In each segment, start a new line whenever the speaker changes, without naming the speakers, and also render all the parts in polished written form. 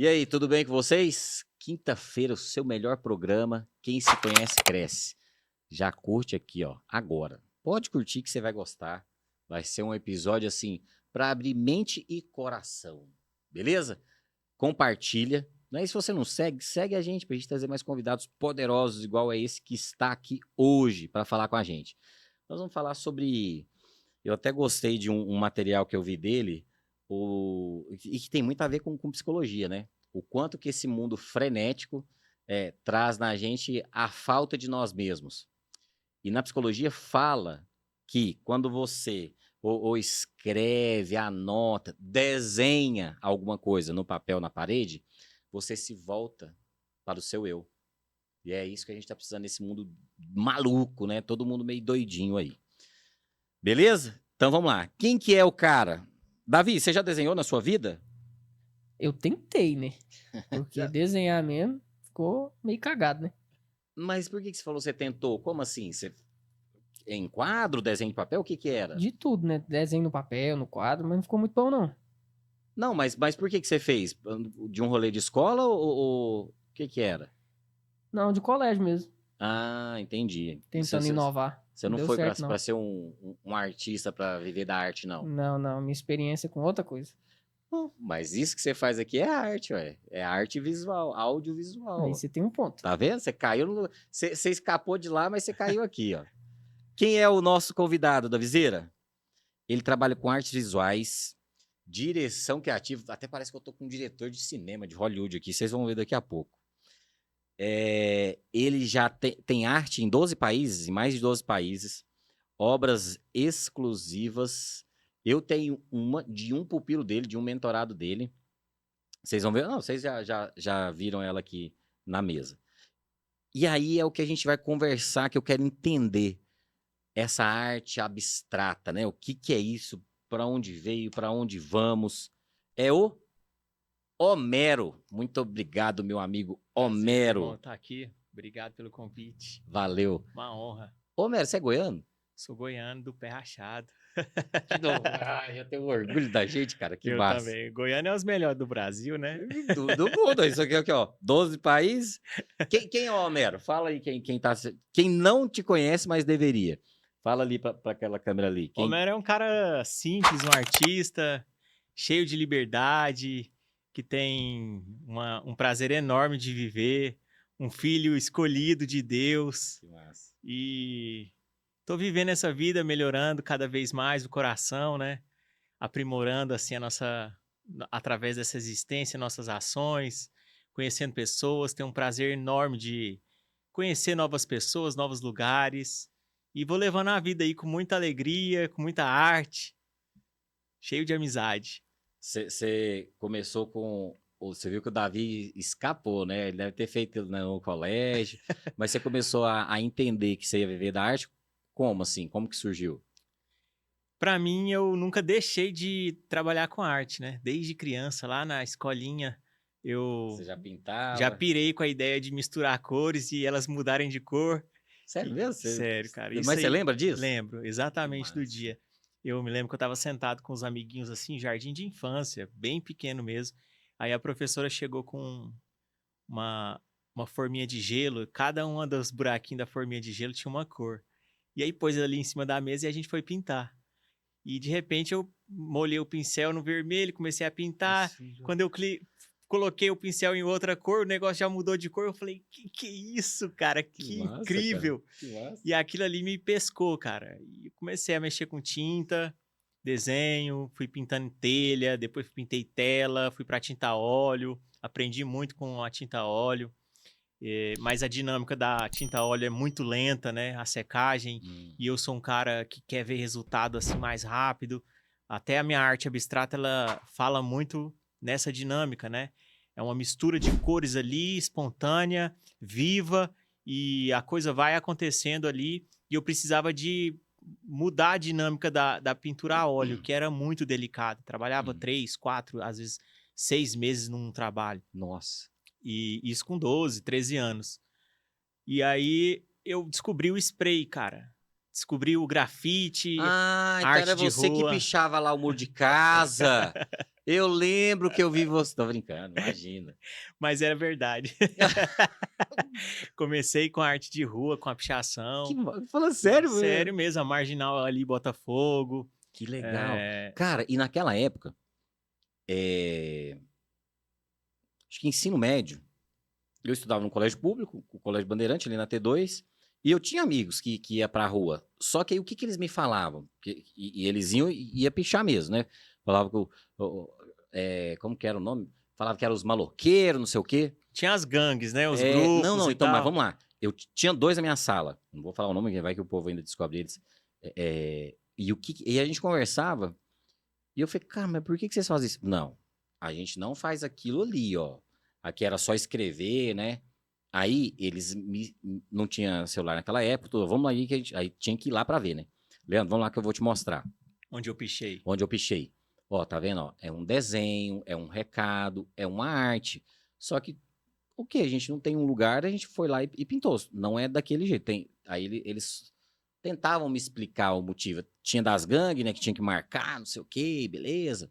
E aí, tudo bem com vocês? Quinta-feira, o seu melhor programa. Quem se conhece, cresce. Já curte aqui, ó, agora. Pode curtir que você vai gostar. Vai ser um episódio assim, para abrir mente e coração. Beleza? Compartilha. Né? E se você não segue, segue a gente pra gente trazer mais convidados poderosos, igual a esse que está aqui hoje para falar com a gente. Nós vamos falar sobre. Eu até gostei de um material que eu vi dele, e que tem muito a ver com psicologia, né? O quanto que esse mundo frenético traz na gente a falta de nós mesmos. E na psicologia fala que quando você ou escreve, anota, desenha alguma coisa no papel, na parede, você se volta para o seu eu. E é isso que a gente está precisando nesse mundo maluco, né? Todo mundo meio doidinho aí. Beleza? Então vamos lá. Quem que é o cara? Davi, você já desenhou na sua vida?
Eu tentei, né? Porque
Já.
desenhar mesmo ficou meio cagado, né?
Mas por que você falou que você tentou? Como assim? Você em quadro, desenho de papel? O que que era?
De tudo, né? Desenho no papel, no quadro, mas não ficou muito bom, não.
Não, mas por que você fez? De um rolê de escola ou o que que era?
Não, de colégio mesmo.
Ah, entendi.
Tentando inovar.
Você
Não
não
deu
foi
certo,
para
não.
ser um artista, para viver da arte, não.
Não, não. Minha experiência é com outra coisa.
Mas isso que você faz aqui é arte, ué. É arte visual,
Aí
audiovisual.
você tem um ponto.
Tá vendo? Você caiu no. Você escapou de lá, mas você caiu aqui, ó. Quem é o nosso convidado da Viseira? Ele trabalha com artes visuais, direção criativa. Até parece que eu tô com um diretor de cinema de Hollywood aqui. Vocês vão ver daqui a pouco. Ele já tem arte em 12 países, em mais de 12 países. Obras exclusivas. Eu tenho uma de um pupilo dele, de um mentorado dele. Vocês vão ver. Não, vocês já viram ela aqui na mesa. E aí é o que a gente vai conversar, que eu quero entender essa arte abstrata, né? O que que é isso? Para onde veio? Para onde vamos? É o Homero. Muito obrigado, meu amigo
Prazer, bom
Homero.
estar aqui. Obrigado pelo convite.
Valeu.
Uma honra.
Homero, você é goiano?
Sou goiano do pé rachado.
De novo. Eu tenho orgulho da gente, cara. Que
Eu
massa.
também. Goiano é os melhores do Brasil, né?
Do mundo. Isso aqui, ó. 12 países. Quem é o Homero? Fala aí quem não te conhece, mas deveria. Fala ali para aquela câmera ali.
Homero é um cara simples, um artista, cheio de liberdade, que tem um prazer enorme de viver, um filho escolhido de Deus.
Que massa.
E tô vivendo essa vida, melhorando cada vez mais o coração, né? Aprimorando assim através dessa existência, nossas ações, conhecendo pessoas, tenho um prazer enorme de conhecer novas pessoas, novos lugares, e vou levando a vida aí com muita alegria, com muita arte, cheio de amizade.
Você começou com. Você viu que o Davi escapou, né? Ele deve ter feito no colégio, mas você começou a entender que você ia viver da arte. Como assim? Como que surgiu?
Para mim, eu nunca deixei de trabalhar com arte, né? Desde criança, lá na escolinha, eu
Você já
já
pintava?
pirei com a ideia de misturar cores e elas mudarem de cor.
Sério mesmo?
Sério, cara. Isso
Mas você
aí,
lembra disso?
lembro
Que
exatamente do
massa.
dia. Eu me lembro que eu estava sentado com os amiguinhos assim, jardim de infância, bem pequeno mesmo. Aí a professora chegou com uma, uma forminha de gelo, cada uma dos buraquinhos da forminha de gelo tinha uma cor. E aí pôs ali em cima da mesa e a gente foi pintar. E de repente eu molhei o pincel no vermelho, comecei a pintar. Quando eu coloquei o pincel em outra cor, o negócio já mudou de cor. Eu falei, que é isso, cara? Que
massa,
incrível!
cara. Que massa.
E aquilo ali me pescou, cara. E eu comecei a mexer com tinta, desenho, fui pintando em telha, depois pintei tela, fui para tinta a óleo, aprendi muito com a tinta a óleo. Mas a dinâmica da tinta a óleo é muito lenta, né? A secagem. E eu sou um cara que quer ver resultado assim mais rápido. Até a minha arte abstrata, ela fala muito nessa dinâmica, né? É uma mistura de cores ali, espontânea, viva, e a coisa vai acontecendo ali. E eu precisava de mudar a dinâmica da pintura a óleo, que era muito delicado. Trabalhava 3, 4, às vezes 6 meses num trabalho.
Nossa.
E isso com 12, 13 anos. E aí eu descobri o spray, cara. descobri o grafite,
Ah, então
arte
era
de
você que
rua.
pichava lá o muro de casa. Eu lembro que eu vi você. Tô brincando, imagina.
mas era verdade. Comecei com a arte de rua, com a pichação.
Fala sério,
Sério mesmo, a Marginal ali, Botafogo.
Que legal.
É,
Cara, e naquela época, acho que ensino médio, eu estudava no colégio público, o Colégio Bandeirante, ali na T2, e eu tinha amigos que ia pra rua. Só que aí o que eles me falavam? E eles iam e ia pichar mesmo, né? Falavam que como que era o nome? Falava que eram os maloqueiros, não sei o quê.
tinha as gangues, né? Os
Não,
grupos
não,
e
então, mas
tal.
vamos lá. Eu tinha dois na minha sala. Não vou falar o nome, vai que o povo ainda descobre eles. E a gente conversava, e eu falei, cara, mas por que vocês fazem isso? Não, a gente não faz aquilo ali, ó. Aqui era só escrever, né? Aí eles não tinha celular naquela época, vamos aí que aí tinha que ir lá pra ver, né? Leandro, vamos lá que eu vou te mostrar
Onde eu pichei.
onde eu pichei. Ó, tá vendo? Ó, é um desenho, é um recado, é uma arte. Só que o que? A gente não tem um lugar, a gente foi lá e pintou. Não é daquele jeito. Aí eles tentavam me explicar o motivo. Tinha das gangues, né? Que tinha que marcar, não sei o quê, beleza.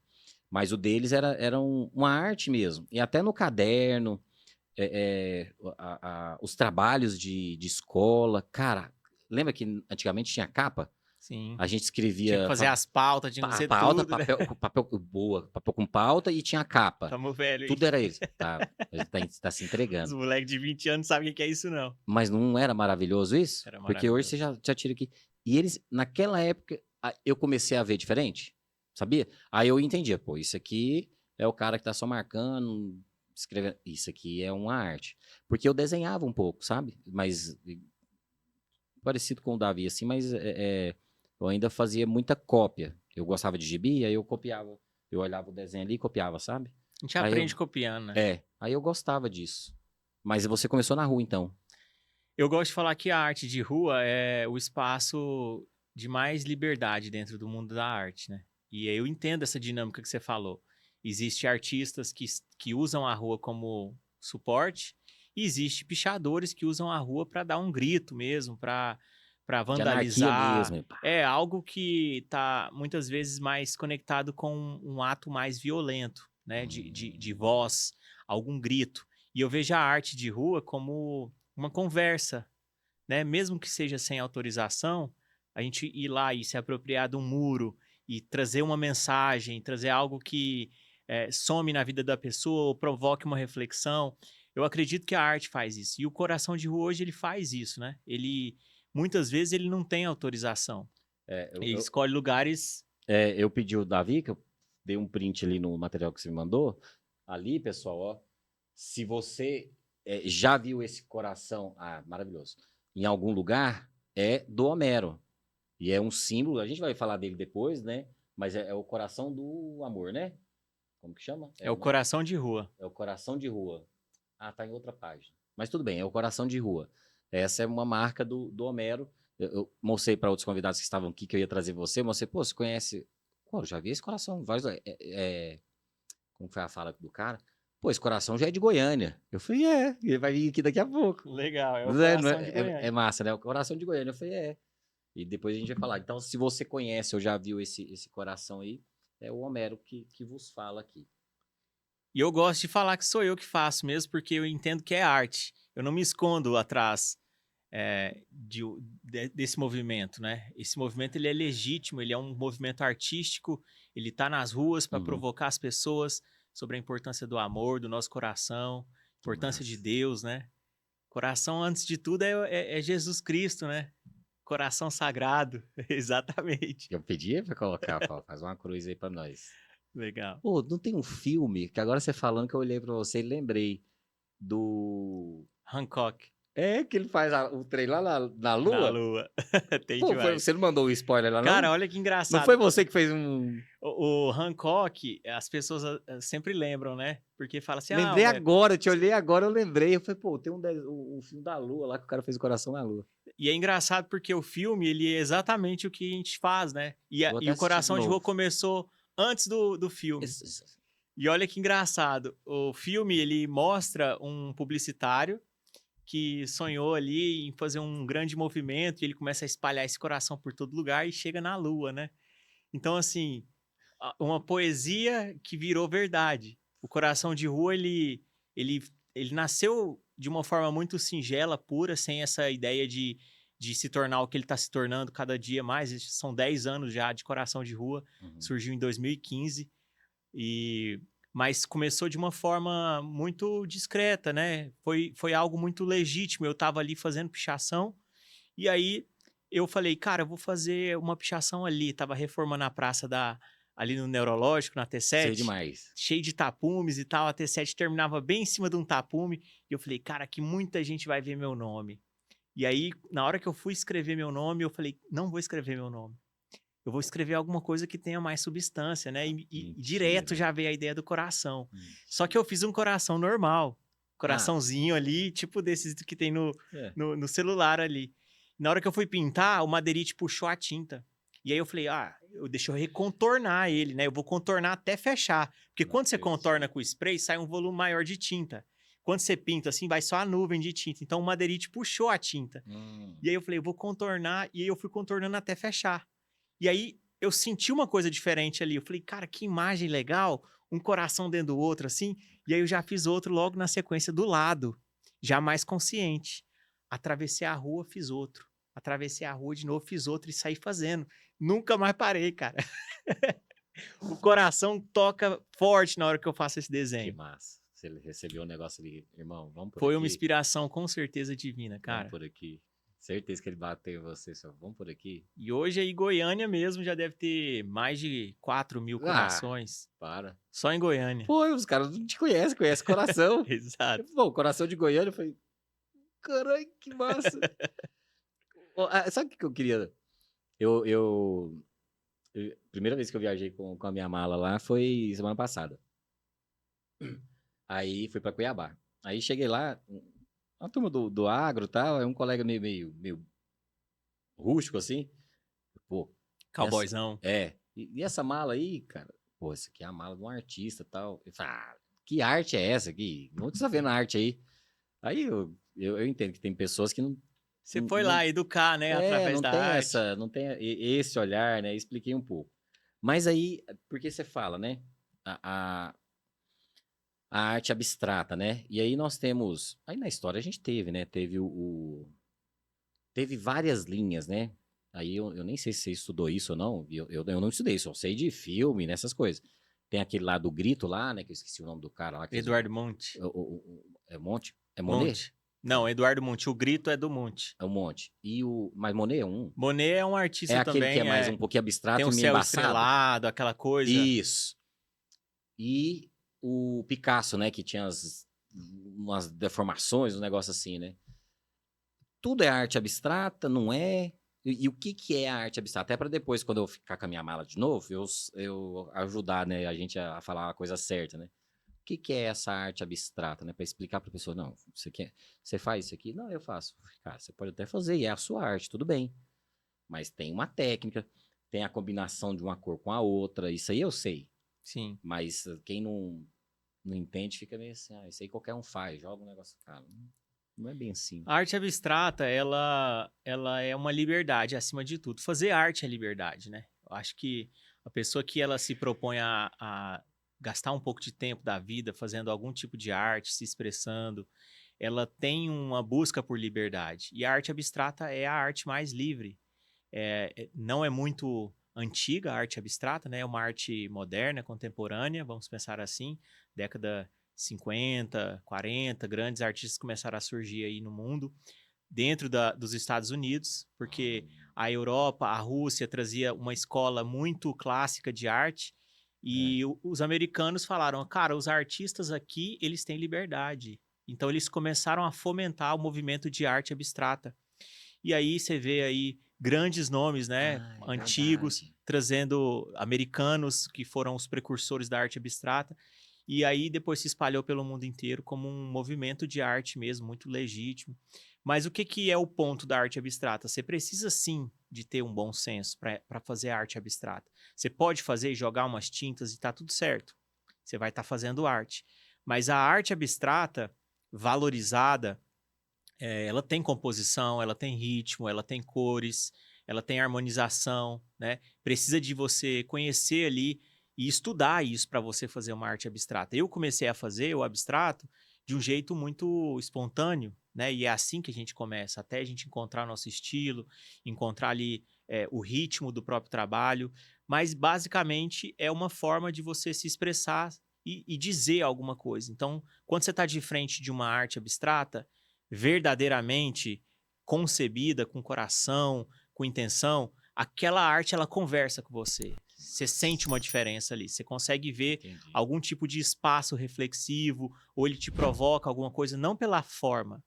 Mas o deles era uma arte mesmo. E até no caderno, os trabalhos de escola. Cara, lembra que antigamente tinha capa?
Sim.
A gente
Tinha que
escrevia
fazer as pautas, tinha que fazer
pauta,
tudo, né?
papel boa, papel com pauta e tinha capa.
Tamo velho, hein?
Tudo era isso. Tá, tá se
Os
entregando.
moleques de 20 anos sabem o que é isso, não.
Mas não era maravilhoso isso?
Era
Porque hoje você
maravilhoso.
já tira aqui. E eles, naquela época, eu comecei a ver diferente, sabia? Aí eu entendia, pô, isso aqui é o cara que tá só marcando, escrevendo. Isso aqui é uma arte. Porque eu desenhava um pouco, sabe? Mas parecido com o Davi, assim, mas eu ainda fazia muita cópia. Eu gostava de gibi, aí eu copiava. Eu olhava o desenho ali e copiava, sabe?
A gente
Aí
aprende copiando, né?
aí eu gostava disso. Mas você começou na rua, então.
Eu gosto de falar que a arte de rua é o espaço de mais liberdade dentro do mundo da arte, né? E eu entendo essa dinâmica que você falou. Existem artistas que usam a rua como suporte e existe pichadores que usam a rua para dar um grito mesmo, para
De anarquia
vandalizar.
mesmo.
É algo que está muitas vezes mais conectado com um ato mais violento, né? De voz, algum grito. E eu vejo a arte de rua como uma conversa, né? Mesmo que seja sem autorização, a gente ir lá e se apropriar de um muro e trazer uma mensagem, trazer algo que some na vida da pessoa ou provoque uma reflexão. Eu acredito que a arte faz isso. E o Coração de Rua hoje ele faz isso, né? Muitas vezes ele não tem autorização. Ele escolhe lugares.
Eu pedi o Davi, que eu dei um print ali no material que você me mandou. Ali, pessoal, ó. Se você já viu esse coração, maravilhoso, em algum lugar, é do Homero. E é um símbolo, a gente vai falar dele depois, né? Mas é o coração do amor, né? Como que chama?
É o Coração de Rua.
É o coração de rua. Tá em outra página. Mas tudo bem, é o coração de rua. Essa é uma marca do Homero. Eu mostrei para outros convidados que estavam aqui que eu ia trazer você. Mostrei, pô, você conhece? Pô, eu já vi esse coração. Como foi a fala do cara? Pô, esse coração já é de Goiânia. Eu falei, ele vai vir aqui daqui a pouco.
Legal, é o
Não é,
Coração de Goiânia.
é massa, né? O coração de Goiânia. Eu falei, E depois a gente vai falar. Então, se você conhece ou já viu esse coração aí, é o Homero que vos fala aqui.
E eu gosto de falar que sou eu que faço mesmo, porque eu entendo que é arte. Eu não me escondo atrás desse movimento, né? Esse movimento ele é legítimo, ele é um movimento artístico, ele está nas ruas para provocar as pessoas sobre a importância do amor, do nosso coração, importância de Deus, né? Coração, antes de tudo, é Jesus Cristo, né? Coração sagrado, exatamente.
Eu pedi pra colocar, faz uma cruz aí pra nós.
Legal.
Pô, não tem um filme, que agora você falando que eu olhei pra você e lembrei, do...
Hancock.
Que ele faz o trem lá na Lua?
Na Lua. Tem
Pô,
demais.
você não mandou o spoiler lá, não?
Cara, olha que engraçado.
Não foi você que fez um...
O Hancock, as pessoas sempre lembram, né? Porque fala assim,
Lembrei agora, eu te olhei agora, eu lembrei. Eu falei, pô, tem um filme da Lua lá que o cara fez o coração na Lua.
E é engraçado porque o filme, ele é exatamente o que a gente faz, né? E o Coração de Rua começou antes do filme. E olha que engraçado, o filme, ele mostra um publicitário que sonhou ali em fazer um grande movimento e ele começa a espalhar esse coração por todo lugar e chega na lua, né? Então, assim, uma poesia que virou verdade. O Coração de Rua, ele, ele nasceu de uma forma muito singela, pura, sem essa ideia de se tornar o que ele está se tornando cada dia mais. São 10 anos já de Coração de Rua, surgiu em 2015, mas começou de uma forma muito discreta, né? Foi algo muito legítimo. Eu estava ali fazendo pichação, e aí eu falei, cara, eu vou fazer uma pichação ali. Tava reformando a praça ali no Neurológico, na
Sei
T7,
demais.
cheio de tapumes e tal. A T7 terminava bem em cima de um tapume. E eu falei, cara, aqui muita gente vai ver meu nome. E aí, na hora que eu fui escrever meu nome, eu falei, não vou escrever meu nome. Eu vou escrever alguma coisa que tenha mais substância, né? E direto já veio a ideia do coração. Só que eu fiz um coração normal. Coraçãozinho ali, tipo desses que tem no celular ali. Na hora que eu fui pintar, o Madeirite puxou a tinta. E aí eu falei, deixa eu recontornar ele, né? Eu vou contornar até fechar. Porque quando você contorna com o spray, sai um volume maior de tinta. Quando você pinta assim, vai só a nuvem de tinta. Então o Madeirite puxou a tinta. E aí eu falei, eu vou contornar. E aí eu fui contornando até fechar. E aí eu senti uma coisa diferente ali. Eu falei, cara, que imagem legal. Um coração dentro do outro, assim. E aí eu já fiz outro logo na sequência do lado. Já mais consciente. Atravessei a rua, fiz outro. Atravessei a rua de novo, fiz outro e saí fazendo. Nunca mais parei, cara. O coração toca forte na hora que eu faço esse
Que
desenho.
massa. Você recebeu um negócio ali, irmão, vamos por
Foi
aqui.
uma inspiração com certeza divina, cara.
Vamos por aqui. Certeza que ele bateu em você, só vamos por aqui.
E hoje aí Goiânia mesmo já deve ter mais de 4.000 corações.
Para.
Só em Goiânia.
Pô, os caras não te conhecem, conhecem coração.
Exato.
Bom, coração de Goiânia, eu falei, caralho, que massa. Sabe o que eu queria? Primeira vez que eu viajei com a minha mala lá foi semana passada. Aí fui pra Cuiabá. Aí cheguei lá, uma turma do agro e tal, aí um colega meio rústico assim. Pô,
Cowboyzão.
e essa mala aí, cara? Pô, essa aqui é a mala de um artista e tal. Eu falei, que arte é essa aqui? Onde você tá vendo a arte aí? Aí eu entendo que tem pessoas que não.
Você foi lá educar, né, através
não
da
tem
arte.
não tem esse olhar, né? Expliquei um pouco. Mas aí, porque você fala, né? A arte abstrata, né? E aí nós temos. Aí na história a gente teve, né? Teve teve várias linhas, né? Aí eu nem sei se você estudou isso ou não. Eu não estudei, só sei de filme, nessas coisas. Tem aquele lá do Grito lá, né? Que eu esqueci o nome do cara lá.
Eduardo Monte.
É Monte? É Monet?
Monte. Não, Eduardo Monte. O Grito é do Monte.
É o Monte. Mas Monet é um?
Monet é um artista
É aquele
também.
que é mais um pouquinho abstrato
tem
e
um
meio
céu
embaçado.
estrelado, aquela coisa.
Isso. E o Picasso, né? Que tinha umas deformações, um negócio assim, né? Tudo é arte abstrata, não é? E o que é a arte abstrata? Até para depois, quando eu ficar com a minha mala de novo, eu ajudar, né, a gente a falar a coisa certa, né? O que é essa arte abstrata, né? Para explicar para a pessoa, não, você faz isso aqui? Não, eu faço. Cara, você pode até fazer, e é a sua arte, tudo bem. Mas tem uma técnica, tem a combinação de uma cor com a outra, isso aí eu sei.
Sim.
Mas quem não entende fica meio assim, isso aí qualquer um faz, joga um negócio, cara. Não é bem assim.
A arte abstrata, ela é uma liberdade acima de tudo. Fazer arte é liberdade, né? Eu acho que a pessoa que ela se propõe a gastar um pouco de tempo da vida fazendo algum tipo de arte, se expressando, ela tem uma busca por liberdade. E a arte abstrata é a arte mais livre. Não é muito antiga a arte abstrata, né? É uma arte moderna, contemporânea, vamos pensar assim, década 50, 40, grandes artistas começaram a surgir aí no mundo, dentro dos Estados Unidos, porque a Europa, a Rússia trazia uma escola muito clássica de arte, e os americanos falaram, cara, os artistas aqui, eles têm liberdade. Então eles começaram a fomentar o movimento de arte abstrata. E aí você vê aí grandes nomes, né, antigos,
verdade.
trazendo americanos que foram os precursores da arte abstrata. E aí depois se espalhou pelo mundo inteiro como um movimento de arte mesmo, muito legítimo. Mas o que é o ponto da arte abstrata? Você precisa sim de ter um bom senso para fazer arte abstrata. Você pode fazer e jogar umas tintas e tá tudo certo. Você vai estar fazendo arte. Mas a arte abstrata, valorizada, Ela tem composição, ela tem ritmo, ela tem cores, ela tem harmonização, né? Precisa de você conhecer ali e estudar isso para você fazer uma arte abstrata. Eu comecei a fazer o abstrato de um jeito muito espontâneo, né? E é assim que a gente começa, até a gente encontrar nosso estilo, encontrar ali o ritmo do próprio trabalho. Mas basicamente é uma forma de você se expressar e dizer alguma coisa. Então, quando você está de frente de uma arte abstrata, verdadeiramente concebida, com coração, com intenção, aquela arte ela conversa com você. Você sente uma diferença ali. Você consegue ver
Entendi.
algum tipo de espaço reflexivo, ou ele te provoca alguma coisa, não pela forma,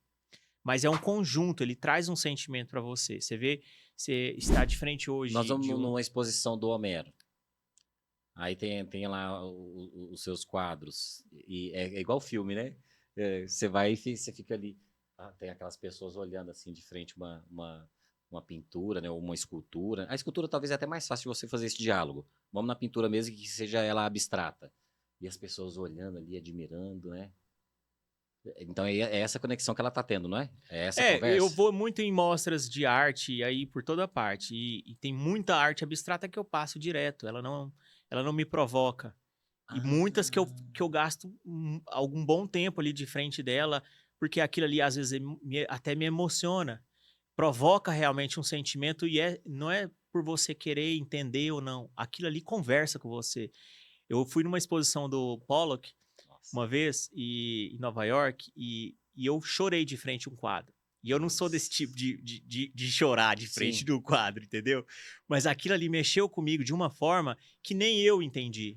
mas é um conjunto, ele traz um sentimento para você. Você vê, você está de frente hoje
Nós vamos
de um.
numa exposição do Homero. Aí tem lá os seus quadros. E é igual filme, né? Você vai e você fica ali. Tem aquelas pessoas olhando assim de frente uma pintura, né? Ou uma escultura. A escultura talvez é até mais fácil de você fazer esse diálogo. Vamos na pintura mesmo que seja ela abstrata. E as pessoas olhando ali, admirando, né? Então é essa conexão que ela tá tendo, não é? É essa
Eu
conversa?
vou muito em mostras de arte aí por toda parte. E tem muita arte abstrata que eu passo direto. Ela não me provoca. E
Ah,
muitas que eu gasto algum bom tempo ali de frente dela, porque aquilo ali às vezes até me emociona. Provoca realmente um sentimento e não é por você querer entender ou não. Aquilo ali conversa com você. Eu fui numa exposição do Pollock
nossa.
uma vez em Nova York e eu chorei de frente a um quadro. E eu não sou desse tipo de chorar de frente
Sim.
do quadro, entendeu? Mas aquilo ali mexeu comigo de uma forma que nem eu entendi.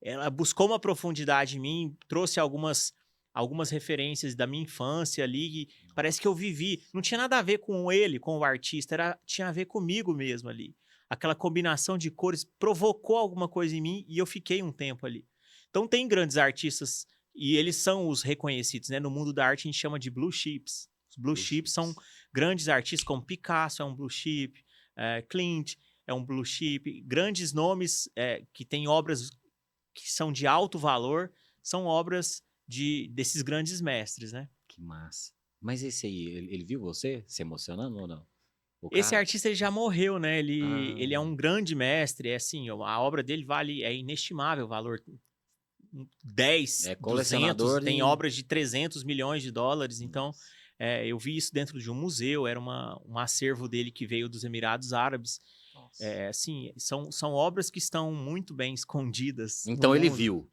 Ela buscou uma profundidade em mim, trouxe algumas referências da minha infância ali, e parece que eu vivi. Não tinha nada a ver com ele, com o artista, tinha a ver comigo mesmo ali. Aquela combinação de cores provocou alguma coisa em mim e eu fiquei um tempo ali. Então tem grandes artistas e eles são os reconhecidos, né? No mundo da arte a gente chama de blue chips. Os blue chips são grandes artistas como Picasso é um blue chip, Klimt é um blue chip, grandes nomes que têm obras que são de alto valor, são obras desses grandes mestres, né?
Que massa. Mas esse aí, ele viu você se emocionando ou não? O
Esse
cara?
artista ele já morreu, né? Ele é
Ah,
um grande mestre, é assim, a obra dele é inestimável o valor. 10,
é
200,
colecionador
tem
de...
obras de 300 milhões de dólares, então
Nossa.
eu vi isso dentro de um museu, era um acervo dele que veio dos Emirados Árabes.
Nossa.
Assim, são obras que estão muito bem escondidas no
Então ele
mundo.
viu.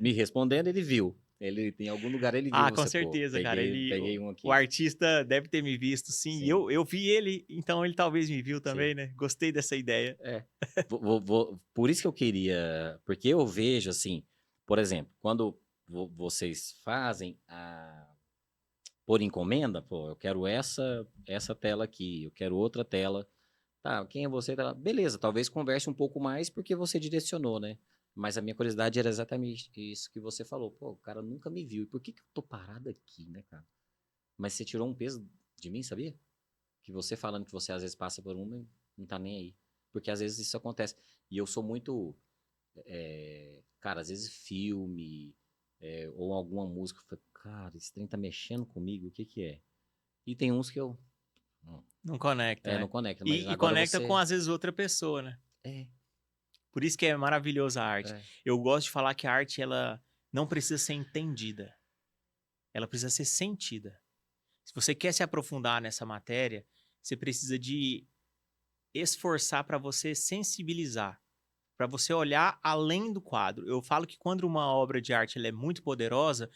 Me respondendo, ele viu. Ele, em algum lugar ele viu
Ah, com
você, pô.
certeza, cara.
Peguei um
O
aqui.
artista deve ter me visto, sim. E
Sim,
eu vi ele, então ele talvez me viu
sim.
também, né? Gostei dessa ideia.
É. Por isso que eu queria. Porque eu vejo assim, por exemplo, quando vocês fazem por encomenda, pô, eu quero essa tela aqui, eu quero outra tela. Tá, quem é você? Tá, beleza, talvez converse um pouco mais porque você direcionou, né? Mas a minha curiosidade era exatamente isso que você falou. Pô, o cara nunca me viu. E por que que eu tô parado aqui, né, cara? Mas você tirou um peso de mim, sabia? Que você falando que você às vezes passa por uma e não tá nem aí. Porque às vezes isso acontece. E eu sou muito. Cara, às vezes filme ou alguma música. Eu falo, cara, esse trem tá mexendo comigo, o que que é? E tem uns que eu. hum,
Não conecta,
não
né?
conecta, mas
E
agora
conecta com,
você.
às vezes, outra pessoa, né?
É,
Por isso que é maravilhosa a arte.
é.
Eu gosto de falar que a arte, ela não precisa ser entendida. Ela precisa ser sentida. Se você quer se aprofundar nessa matéria, você precisa de esforçar para você sensibilizar, para você olhar além do quadro. Eu falo que quando uma obra de arte ela é muito poderosa,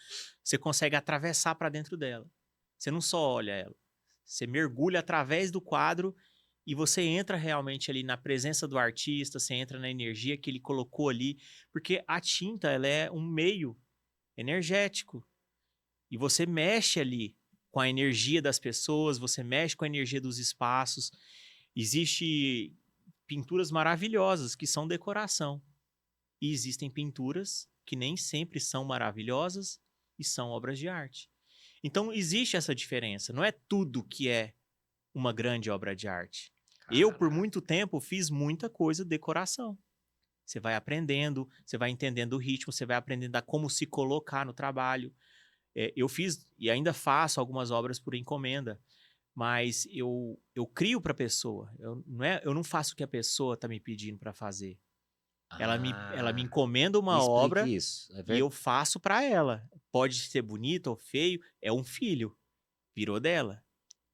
você consegue atravessar para dentro dela. Você não só olha ela, você mergulha através do quadro e você entra realmente ali na presença do artista, você entra na energia que ele colocou ali, porque a tinta ela é um meio energético e você mexe ali com a energia das pessoas, você mexe com a energia dos espaços. Existe pinturas maravilhosas que são decoração. E existem pinturas que nem sempre são maravilhosas e são obras de arte. Então existe essa diferença. Não é tudo que é uma grande obra de arte. Eu, por
Caraca.
muito tempo, fiz muita coisa de decoração. Você vai aprendendo, você vai entendendo o ritmo, você vai aprendendo a como se colocar no trabalho. Eu fiz e ainda faço algumas obras por encomenda, mas eu crio para a pessoa. Eu não faço o que a pessoa está me pedindo para fazer. Ela me
Ah,
encomenda
me
uma
explique
obra
isso. É
e eu faço para ela. Pode ser bonito ou feio, é um filho, virou dela.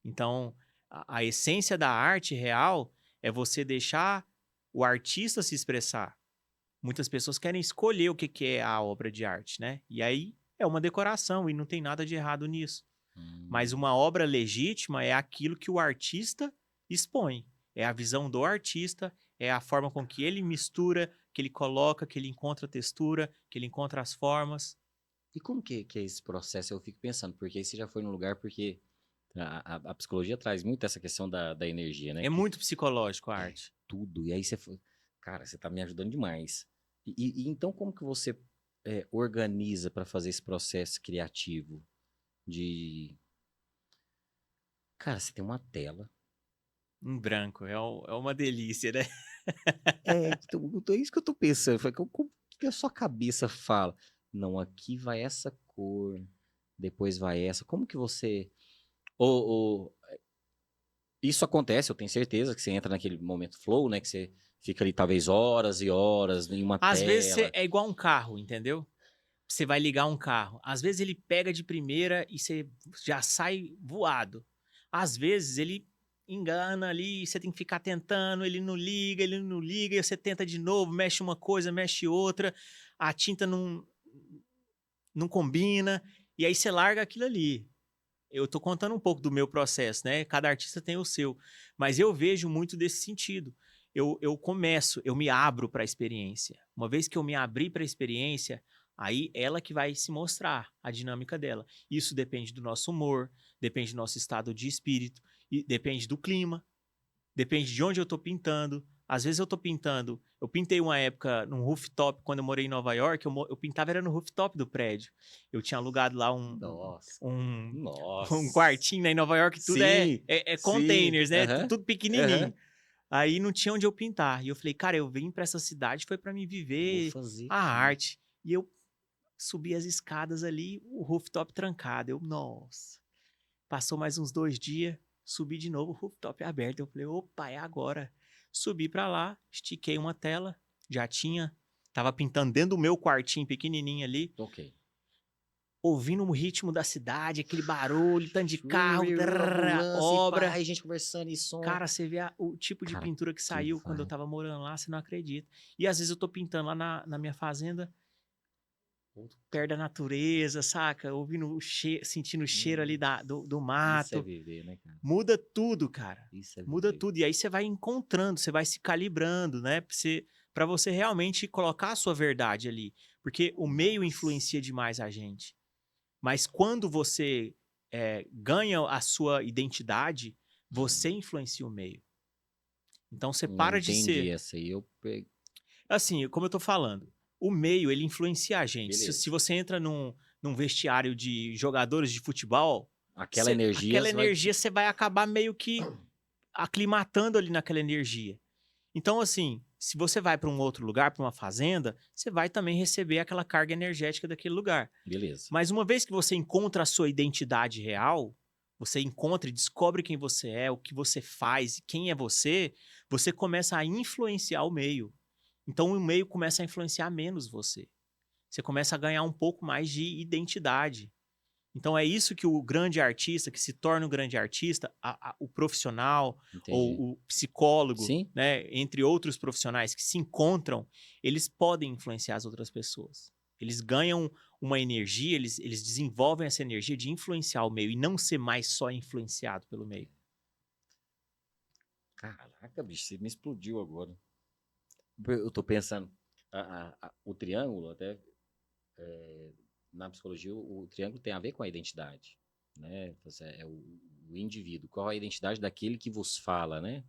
Então, a essência da arte real é você deixar o artista se expressar. Muitas pessoas querem escolher o que que é a obra de arte, né? E aí é uma decoração e não tem nada de errado nisso. Mas
Hum.
uma obra legítima é aquilo que o artista expõe. É a visão do artista, é a forma com que ele mistura, que ele coloca, que ele encontra a textura, que ele encontra as formas.
E como que é esse processo? Eu fico pensando, porque aí você já foi num lugar, porque a psicologia traz muito essa questão da energia, né?
É
Que
muito psicológico a
é
arte.
tudo. E aí você, cara, você tá me ajudando demais. E então como que você organiza para fazer esse processo criativo de, cara, você tem uma tela.
Em branco, é uma delícia, né?
É isso que eu tô pensando. Foi como que a sua cabeça fala? Não, aqui vai essa cor, depois vai essa. Como que você. Ou, isso acontece, eu tenho certeza que você entra naquele momento flow, né? Que você fica ali talvez horas e horas em uma
Às vezes
tela.
é igual um carro, entendeu? Você vai ligar um carro. Às vezes ele pega de primeira e você já sai voado. Às vezes ele engana ali, você tem que ficar tentando, ele não liga, e você tenta de novo, mexe uma coisa, mexe outra, a tinta não combina, e aí você larga aquilo ali. Eu tô contando um pouco do meu processo, né? Cada artista tem o seu, mas eu vejo muito desse sentido. Eu me abro para a experiência. Uma vez que eu me abri para a experiência, aí ela que vai se mostrar a dinâmica dela. Isso depende do nosso humor, depende do nosso estado de espírito, e depende do clima, depende de onde eu tô pintando. Às vezes eu tô pintando. Eu pintei uma época num rooftop, quando eu morei em Nova York, eu pintava era no rooftop do prédio. Eu tinha alugado lá
Nossa,
um, um
nossa.
quartinho, né? Em Nova York tudo
Sim,
é
sim.
containers, né?
Aham,
Tudo
aham.
pequenininho. Aí não tinha onde eu pintar. E eu falei, cara, eu vim pra essa cidade foi pra me
Vou
viver
fazer
a
aqui.
arte. E eu subi as escadas ali, o rooftop trancado. Eu, nossa. Passou mais uns 2 dias, subi de novo, o rooftop aberto. Eu falei, opa, é agora. Subi pra lá, estiquei uma tela, já tinha. Tava pintando dentro do meu quartinho pequenininho ali,
Ok.
ouvindo o ritmo da cidade, aquele barulho, tanto de carro,
Ambulância e
obra.
pai, gente conversando e som.
Cara, você vê o tipo de
Cara,
pintura que
tu
saiu quando eu
vai.
tava morando lá, você não acredita. E às vezes eu tô pintando lá na minha fazenda, perto da natureza, saca? Ouvindo o cheiro, sentindo o cheiro ali do
Isso é
mato.
viver, né, cara?
Muda tudo, cara.
Isso é
Muda
viver.
tudo. E aí você vai encontrando, você vai se calibrando, né? Pra você realmente colocar a sua verdade ali. Porque o meio
Nossa.
influencia demais a gente. Mas quando você ganha a sua identidade, você
Hum,
influencia o meio. Então você
não
para de
entendi
ser.
essa aí. Eu peguei.
Assim, como eu tô falando, o meio ele influencia a gente. Se
Beleza.
você entra num vestiário de jogadores de futebol,
Aquela energia
aquela
você vai
energia
te.
você vai acabar meio que aclimatando ali naquela energia. Então, assim, se você vai para um outro lugar, para uma fazenda, você vai também receber aquela carga energética daquele lugar.
Beleza.
Mas uma vez que você encontra a sua identidade real, você encontra e descobre quem você é, o que você faz, quem é você, você começa a influenciar o meio. Então o meio começa a influenciar menos você. Você começa a ganhar um pouco mais de identidade. Então é isso que o grande artista, que se torna um grande artista, o profissional
Entendi.
ou o psicólogo,
Sim?
né, entre outros profissionais que se encontram, eles podem influenciar as outras pessoas. Eles ganham uma energia, eles desenvolvem essa energia de influenciar o meio e não ser mais só influenciado pelo meio.
Caraca, bicho, você me explodiu agora. Eu tô pensando. O triângulo, até na psicologia, o triângulo tem a ver com a identidade, né? É o indivíduo. Qual a identidade daquele que vos fala, né?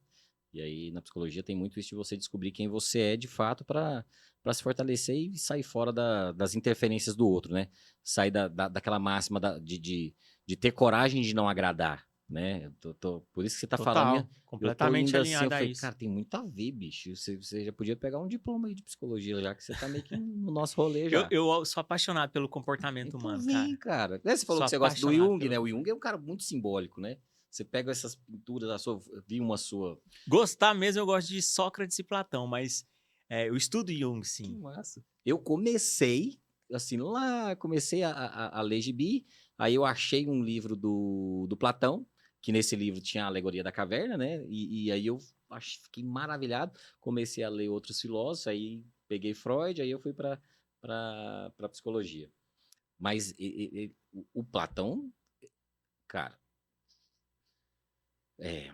E aí na psicologia tem muito isso de você descobrir quem você é de fato para se fortalecer e sair fora das interferências do outro, né? Sair daquela máxima de ter coragem de não agradar, né? Por isso que você tá falando,
Total.
eu tô
Completamente
indo assim, eu
alinhado a
falei,
isso.
cara, tem muito a ver, bicho. Você já podia pegar um diploma aí de psicologia, já que você tá meio que no nosso rolê
Eu,
já.
eu sou apaixonado pelo comportamento
Então
humano,
vem,
cara.
cara. Né, você falou
Sou
que você gosta do
apaixonado
Jung,
pelo
né? O Jung é um cara muito simbólico, né? Você pega essas pinturas da sua. Vi uma sua.
Gostar mesmo, eu gosto de Sócrates e Platão, mas eu estudo Jung,
Que
sim.
massa. Eu comecei, assim, lá, comecei a ler gibi, aí eu achei um livro do Platão, que nesse livro tinha a alegoria da caverna, né? E aí eu fiquei maravilhado, comecei a ler outros filósofos, aí peguei Freud, aí eu fui para psicologia. Mas o Platão, cara, é,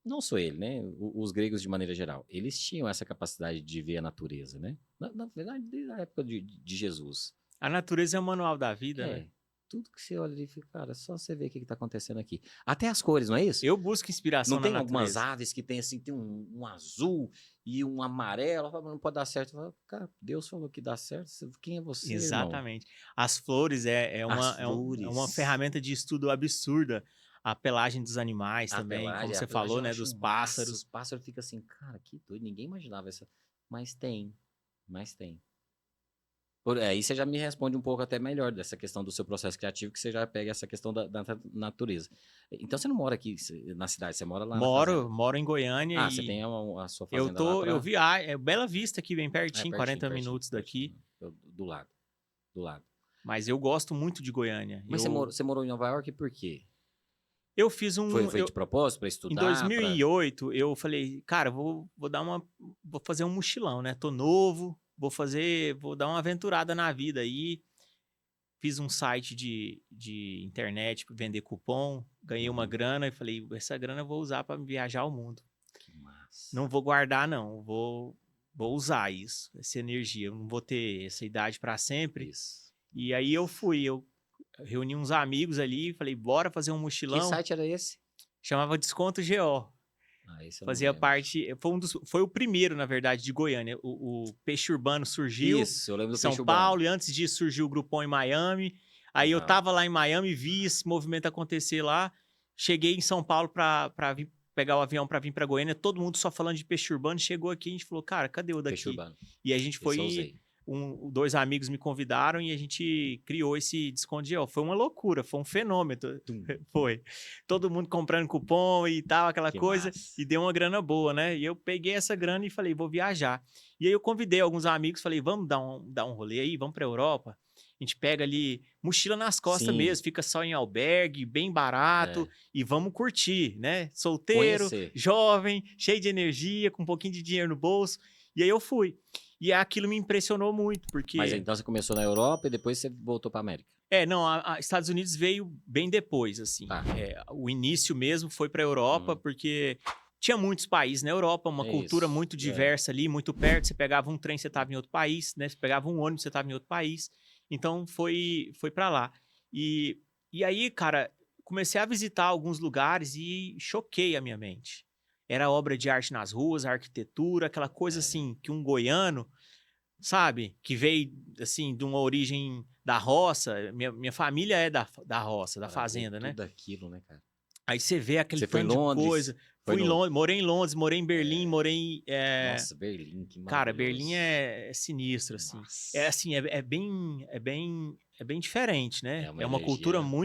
não sou ele, né? Os gregos, de maneira geral, eles tinham essa capacidade de ver a natureza, né? Na verdade, desde a época de Jesus.
A natureza é o manual da vida, né?
É, tudo que você olha ali, fica, cara, é só você ver o que está acontecendo aqui. Até as cores, não é isso?
Eu busco
Não
inspiração na
tem algumas
natureza.
aves que tem assim, tem um azul e um amarelo, fala, não pode dar certo. Fala, cara, Deus falou que dá certo, quem é você, irmão?
Exatamente. As flores
As
é uma
flores,
ferramenta de estudo absurda. A pelagem dos animais
a
também, como
pelagem,
você
a pelagem
falou,
eu
né?
acho
Dos
massa, os
pássaros.
pássaros ficam assim, cara, que doido, ninguém imaginava essa, mas tem, mas tem. Aí você já me responde um pouco até melhor dessa questão do seu processo criativo, que você já pega essa questão da natureza. Então você não mora aqui na cidade, você mora lá na fazenda.
Moro em Goiânia
Ah, você
e
tem a sua fazenda lá
eu
para.
viajo, é Bela Vista aqui, bem
É
pertinho,
pertinho,
40
pertinho,
minutos
pertinho.
daqui.
Do lado, do lado.
Mas eu gosto muito de Goiânia.
Mas você morou em Nova York por quê?
Eu fiz
Foi de propósito para
em
estudar, para.
2008, eu falei, cara, vou fazer um mochilão, né? Tô novo, vou dar uma aventurada na vida aí. Fiz um site de internet para vender cupom, ganhei uma
Uhum.
grana e falei, essa grana eu vou usar para viajar ao mundo.
Que massa.
Não vou guardar, não. Vou usar isso, essa energia. Eu não vou ter essa idade para sempre.
Isso.
E aí eu reuni uns amigos ali, falei, bora fazer um
Que
mochilão.
site era esse?
Chamava Desconto GO.
Ah, esse eu não
Fazia
lembro.
parte, foi o primeiro, na verdade, de Goiânia. O Peixe Urbano surgiu
Isso, eu lembro
em
do
São
Peixe Urbano.
Paulo, e antes disso surgiu o Groupon em Miami. Aí eu
Legal.
tava lá em Miami, vi esse movimento acontecer lá. Cheguei em São Paulo para vir pegar o avião para vir para Goiânia, todo mundo só falando de Peixe Urbano. Chegou aqui, a gente falou, cara, cadê o
Peixe
daqui?
Urbano.
E a gente
Esse eu
foi,
usei.
dois amigos me convidaram e a gente criou esse desconto de GO. Foi uma loucura, foi um fenômeno. Foi. Todo mundo comprando cupom e tal, aquela
Que
coisa,
massa.
e deu uma grana boa, né? E eu peguei essa grana e falei, vou viajar. E aí eu convidei alguns amigos, falei, vamos dar um rolê aí, vamos pra Europa. A gente pega ali, mochila nas costas
Sim.
mesmo, fica só em albergue, bem barato, e vamos curtir, né? Solteiro,
Conhecer.
jovem, cheio de energia, com um pouquinho de dinheiro no bolso. E aí eu fui. E aquilo me impressionou muito, porque...
Mas então você começou na Europa e depois você voltou para América.
Não, a Estados Unidos veio bem depois, assim.
Tá.
O início mesmo foi para a Europa, porque tinha muitos países na Europa, uma
É
cultura
isso,
muito
é.
diversa ali, muito perto. Você pegava um trem, você estava em outro país, né? Você pegava um ônibus, você estava em outro país. Então, foi para lá. E aí, cara, comecei a visitar alguns lugares e choquei a minha mente. Era obra de arte nas ruas, arquitetura, aquela coisa assim, que um goiano... sabe? Que veio, assim, de uma origem da roça. Minha família é da roça, da
Cara,
fazenda,
ver
né?
tudo aquilo, né, cara?
Aí você vê aquele
Você foi em
tanto de
Londres?
coisa.
Foi
Fui em
no-
Londres, morei em Londres, morei em Berlim, morei em...
Nossa, Berlim, que
Cara,
maravilhoso.
Berlim é sinistro, assim.
Nossa.
É assim, é bem diferente, né?
É uma
É uma cultura
energia.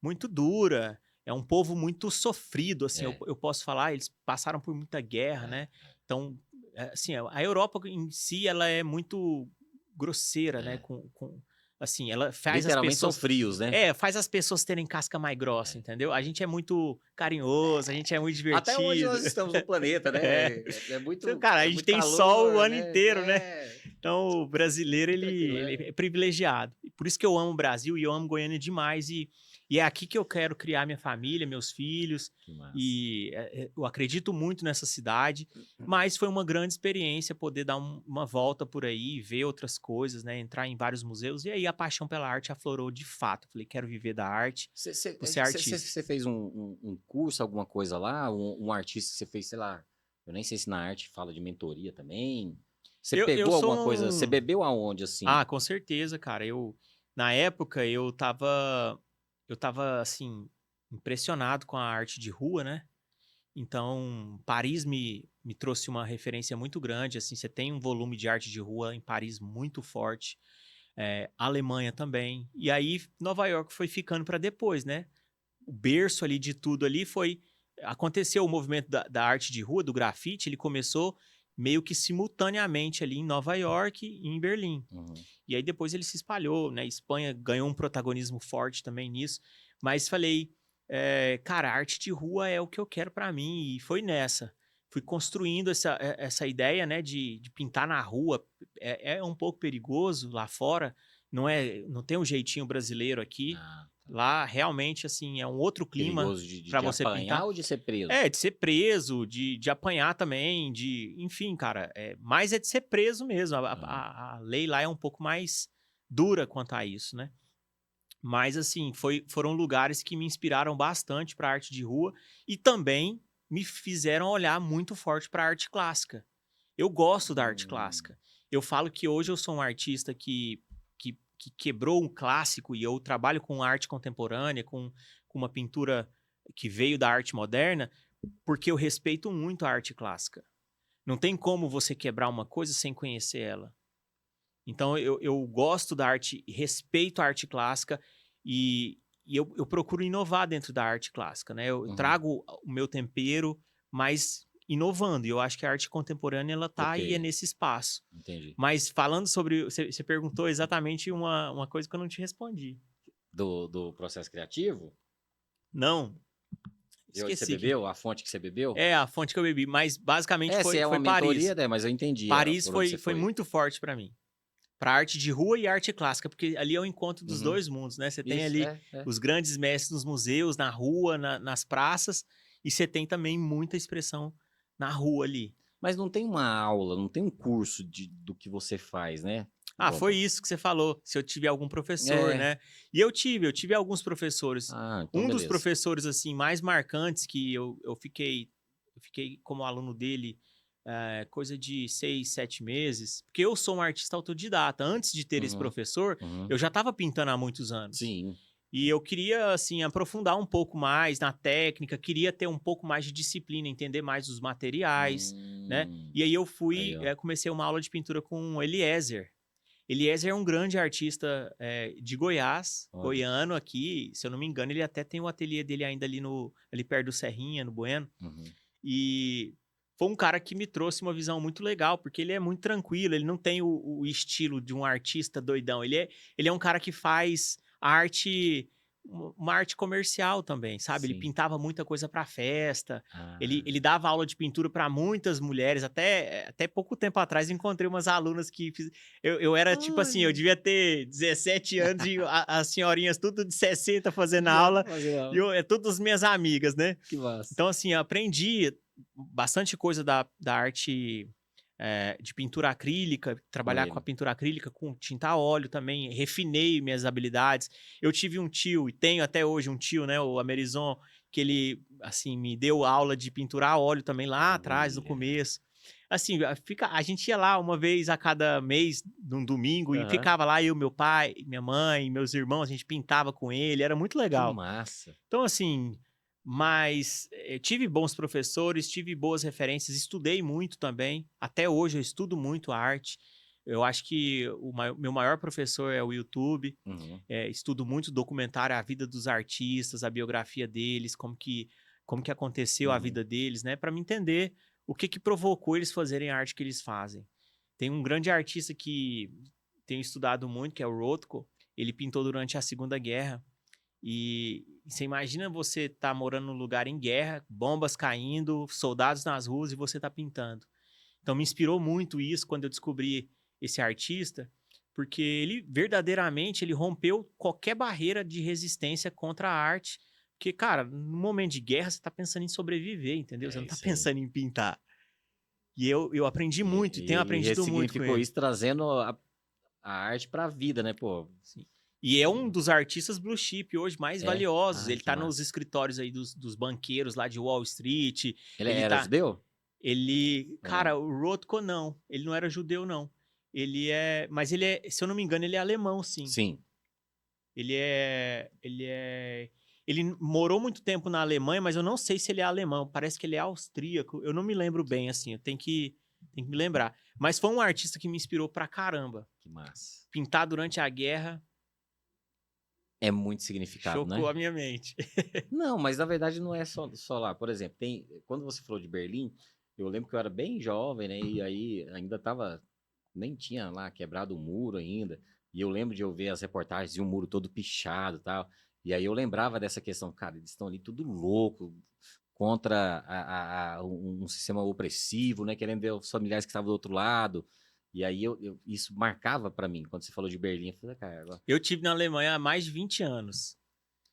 muito dura. É um povo muito sofrido, assim,
É.
eu posso falar. Eles passaram por muita guerra, né? Então, assim, a Europa em si, ela é muito grosseira, né? Assim, ela faz as
Literalmente são
pessoas...
frios, né?
faz as pessoas terem casca mais grossa, entendeu? A gente é muito carinhoso, a gente é muito
Até hoje
divertido.
nós estamos no planeta, né? É muito,
Então, cara, a
é
gente
muito
tem sol o
calor,
ano
né?
inteiro, né?
É.
Então, o brasileiro,
Tranquilo,
ele é privilegiado. E por isso que eu amo o Brasil e eu amo Goiânia demais. E é aqui que eu quero criar minha família, meus filhos.
Que massa.
E eu acredito muito nessa cidade. Mas foi uma grande experiência poder dar uma volta por aí, ver outras coisas, né? Entrar em vários museus. E aí a paixão pela arte aflorou de fato. Falei, quero viver da arte. Vou ser artista.
Você fez um curso, alguma coisa lá? Um artista que você fez, sei lá, eu nem sei se na arte fala de mentoria também. Você
Eu
pegou
sou
alguma coisa? Você bebeu aonde, assim?
Ah, com certeza, cara. Na época, eu tava assim, impressionado com a arte de rua, né? Então, Paris me trouxe uma referência muito grande, assim, você tem um volume de arte de rua em Paris muito forte, Alemanha também, e aí Nova York foi ficando para depois, né? O berço ali de tudo ali aconteceu o movimento da arte de rua, do grafite, ele começou meio que simultaneamente ali em Nova York e em Berlim.
Uhum.
E aí depois ele se espalhou, né? Espanha ganhou um protagonismo forte também nisso. Mas falei, cara, arte de rua é o que eu quero para mim. E foi nessa. Fui construindo essa ideia, né, de pintar na rua. É um pouco perigoso lá fora. Não tem um jeitinho brasileiro aqui.
Ah, tá.
Lá realmente assim é um outro clima
Perigoso de
para
de
você
apanhar
pintar.
ou de ser preso?
De ser preso, de apanhar também, enfim, cara, mais é de ser preso mesmo. A lei lá é um pouco mais dura quanto a isso, né? Mas, assim, foram lugares que me inspiraram bastante para arte de rua e também me fizeram olhar muito forte para arte clássica. Eu gosto da arte clássica. Eu falo que hoje eu sou um artista que quebrou um clássico e eu trabalho com arte contemporânea, com uma pintura que veio da arte moderna, porque eu respeito muito a arte clássica. Não tem como você quebrar uma coisa sem conhecer ela. Então, eu gosto da arte, respeito a arte clássica e eu procuro inovar dentro da arte clássica, né? Eu
Uhum.
trago o meu tempero, mas inovando. E eu acho que a arte contemporânea, ela tá aí,
Ok.
nesse espaço.
Entendi.
Mas falando sobre... Você perguntou exatamente uma coisa que eu não te respondi.
Do processo criativo?
Não,
De onde você
esqueci.
bebeu? A fonte que você bebeu?
É a fonte que eu bebi, mas basicamente
Se é
foi
uma
Paris.
mentoria, né? Mas eu entendi
Paris
por onde você
foi
foi.
muito forte para mim. Para arte de rua e arte clássica, porque ali é o encontro dos
Uhum.
dois mundos, né? Você tem
Isso,
ali os grandes mestres nos museus, na rua, nas praças, e você tem também muita expressão na rua ali.
Mas não tem uma aula, não tem um curso do que você faz, né?
Ah,
Bom,
foi isso que você falou, se eu tive algum professor,
É.
né? E eu tive alguns professores.
Ah, então
Um dos
beleza.
professores, assim, mais marcantes que eu fiquei como aluno dele coisa de 6, 7 meses, porque eu sou um artista autodidata. Antes de ter esse
Uhum,
professor,
uhum.
eu já estava pintando há muitos anos.
Sim.
E eu queria, assim, aprofundar um pouco mais na técnica, queria ter um pouco mais de disciplina, entender mais os materiais, né? E aí eu
Aí, ó.
comecei uma aula de pintura com o Eliezer. Eliezer é um grande artista de Goiás,
Olha.
goiano aqui, se eu não me engano, ele até tem o ateliê dele ainda ali perto do Serrinha, no Bueno.
Uhum.
E foi um cara que me trouxe uma visão muito legal, porque ele é muito tranquilo, ele não tem o estilo de um artista doidão. Ele é um cara que faz uma arte comercial também, sabe? Ele
Sim.
pintava muita coisa para festa,
Ah,
ele dava aula de pintura para muitas mulheres. Até pouco tempo atrás encontrei umas alunas que eu era tipo assim, eu devia ter 17 anos e as senhorinhas tudo de 60 fazendo aula, e todas minhas amigas, né?
Que massa.
Então, assim, eu aprendi bastante coisa da arte de pintura acrílica, trabalhar com a pintura acrílica, com tinta a óleo também, refinei minhas habilidades. Eu tive um tio, e tenho até hoje um tio, né, o Amerizon, que ele, assim, me deu aula de pintura a óleo também lá atrás, no começo. Assim, a gente ia lá uma vez a cada mês, num domingo, e ficava lá eu, meu pai, minha mãe, meus irmãos, a gente pintava com ele, era muito legal.
Que massa.
Então, assim, mas tive bons professores, tive boas referências, estudei muito também. Até hoje eu estudo muito a arte. Eu acho que meu maior professor é o YouTube.
Uhum.
Estudo muito documentário, a vida dos artistas, a biografia deles, como que aconteceu a vida deles, né? Para me entender o que provocou eles fazerem a arte que eles fazem. Tem um grande artista que tenho estudado muito, que é o Rothko. Ele pintou durante a Segunda Guerra. E você imagina você tá morando num lugar em guerra, bombas caindo, soldados nas ruas e você tá pintando. Então me inspirou muito isso quando eu descobri esse artista, porque ele verdadeiramente ele rompeu qualquer barreira de resistência contra a arte. Porque, cara, no momento de guerra você tá pensando em sobreviver, entendeu? Você não tá
Isso aí.
pensando em pintar. E eu aprendi muito e tenho
ele
aprendido muito com
ressignificou
ele.
isso trazendo a arte pra vida, né, pô?
Sim. E é um dos artistas blue chip hoje mais valiosos.
Ai,
Ele
que
tá nos
massa.
escritórios aí dos banqueiros lá de Wall Street.
Ele
Ele
era
tá.
judeu?
Cara, o Rothko não. Ele não era judeu, não. Mas ele é, se eu não me engano, ele é alemão, sim.
Sim.
Ele Ele morou muito tempo na Alemanha, mas eu não sei se ele é alemão. Parece que ele é austríaco. Eu não me lembro bem, assim. Eu tenho que me lembrar. Mas foi um artista que me inspirou pra caramba.
Que massa.
Pintar durante a guerra
É muito significado,
chocou
né?
a minha mente.
Não, mas na verdade não é só lá. Por exemplo, quando você falou de Berlim, eu lembro que eu era bem jovem, né? E aí ainda tava, nem tinha lá quebrado o muro ainda. E eu lembro de eu ver as reportagens e o muro todo pichado e tal. E aí eu lembrava dessa questão, cara, eles estão ali tudo louco contra um sistema opressivo, né? Querendo ver os familiares que estavam do outro lado. E aí isso marcava pra mim. Quando você falou de Berlim, eu falei, cara,
Eu tive na Alemanha há mais de 20 anos.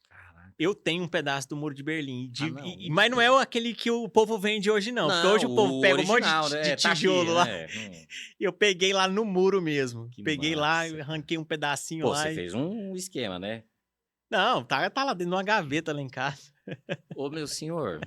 caraca.
Eu tenho um pedaço do Muro de Berlim.
Não.
Mas não é aquele que o povo vende hoje, não. Porque
Não,
hoje o povo
o
pega um monte
original,
de
né? Tá aqui,
tijolo lá.
né?
E eu peguei lá no muro mesmo.
Que
Peguei lá,
massa, cara.
arranquei um pedacinho
Pô,
lá.
você fez um esquema, né?
Não, tá lá dentro de uma gaveta lá em casa.
Ô, meu senhor,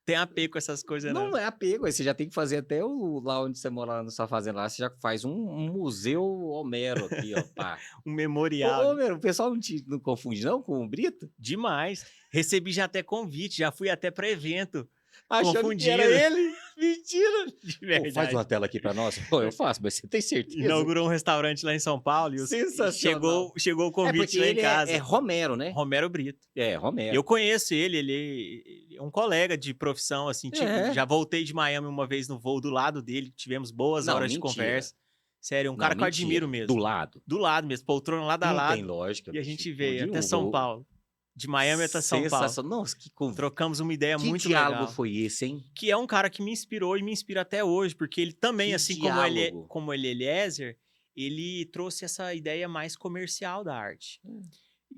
Tem apego com essas coisas, não.
não é apego, aí você já tem que fazer até lá onde você mora, lá na sua fazenda, lá você já faz um museu Homero aqui, ó, pá.
Um
Ô,
memorial.
Homero, o pessoal não confunde não com o Brito?
Demais. Recebi já até convite, já fui até pra evento.
Achando que era
Confundido.
ele? Mentira!
De
Pô,
verdade.
faz uma tela aqui pra nós. Pô, eu faço, mas você tem certeza?
Inaugurou um restaurante lá em São Paulo e
Sensacional.
chegou o
É
convite
porque
lá em
ele
casa.
é Romero, né?
Romero Brito.
É, Romero.
Eu conheço ele é um colega de profissão, assim,
É.
já voltei de Miami uma vez no voo do lado dele, tivemos boas
Não,
horas de
mentira.
conversa. Sério, um
Não,
cara que eu
mentira.
admiro mesmo.
Do lado.
Do lado mesmo, poltrona lado a
Não
lado.
tem lógica.
E a
bicho.
gente veio
De
até São Paulo. De Miami até São Paulo.
Sensacional. Nossa,
Trocamos uma ideia
que
muito
diálogo
legal.
foi esse, hein?
Que é um cara que me inspirou e me inspira até hoje, porque ele também,
Que
assim
diálogo.
como ele é Eliezer, ele trouxe essa ideia mais comercial da arte.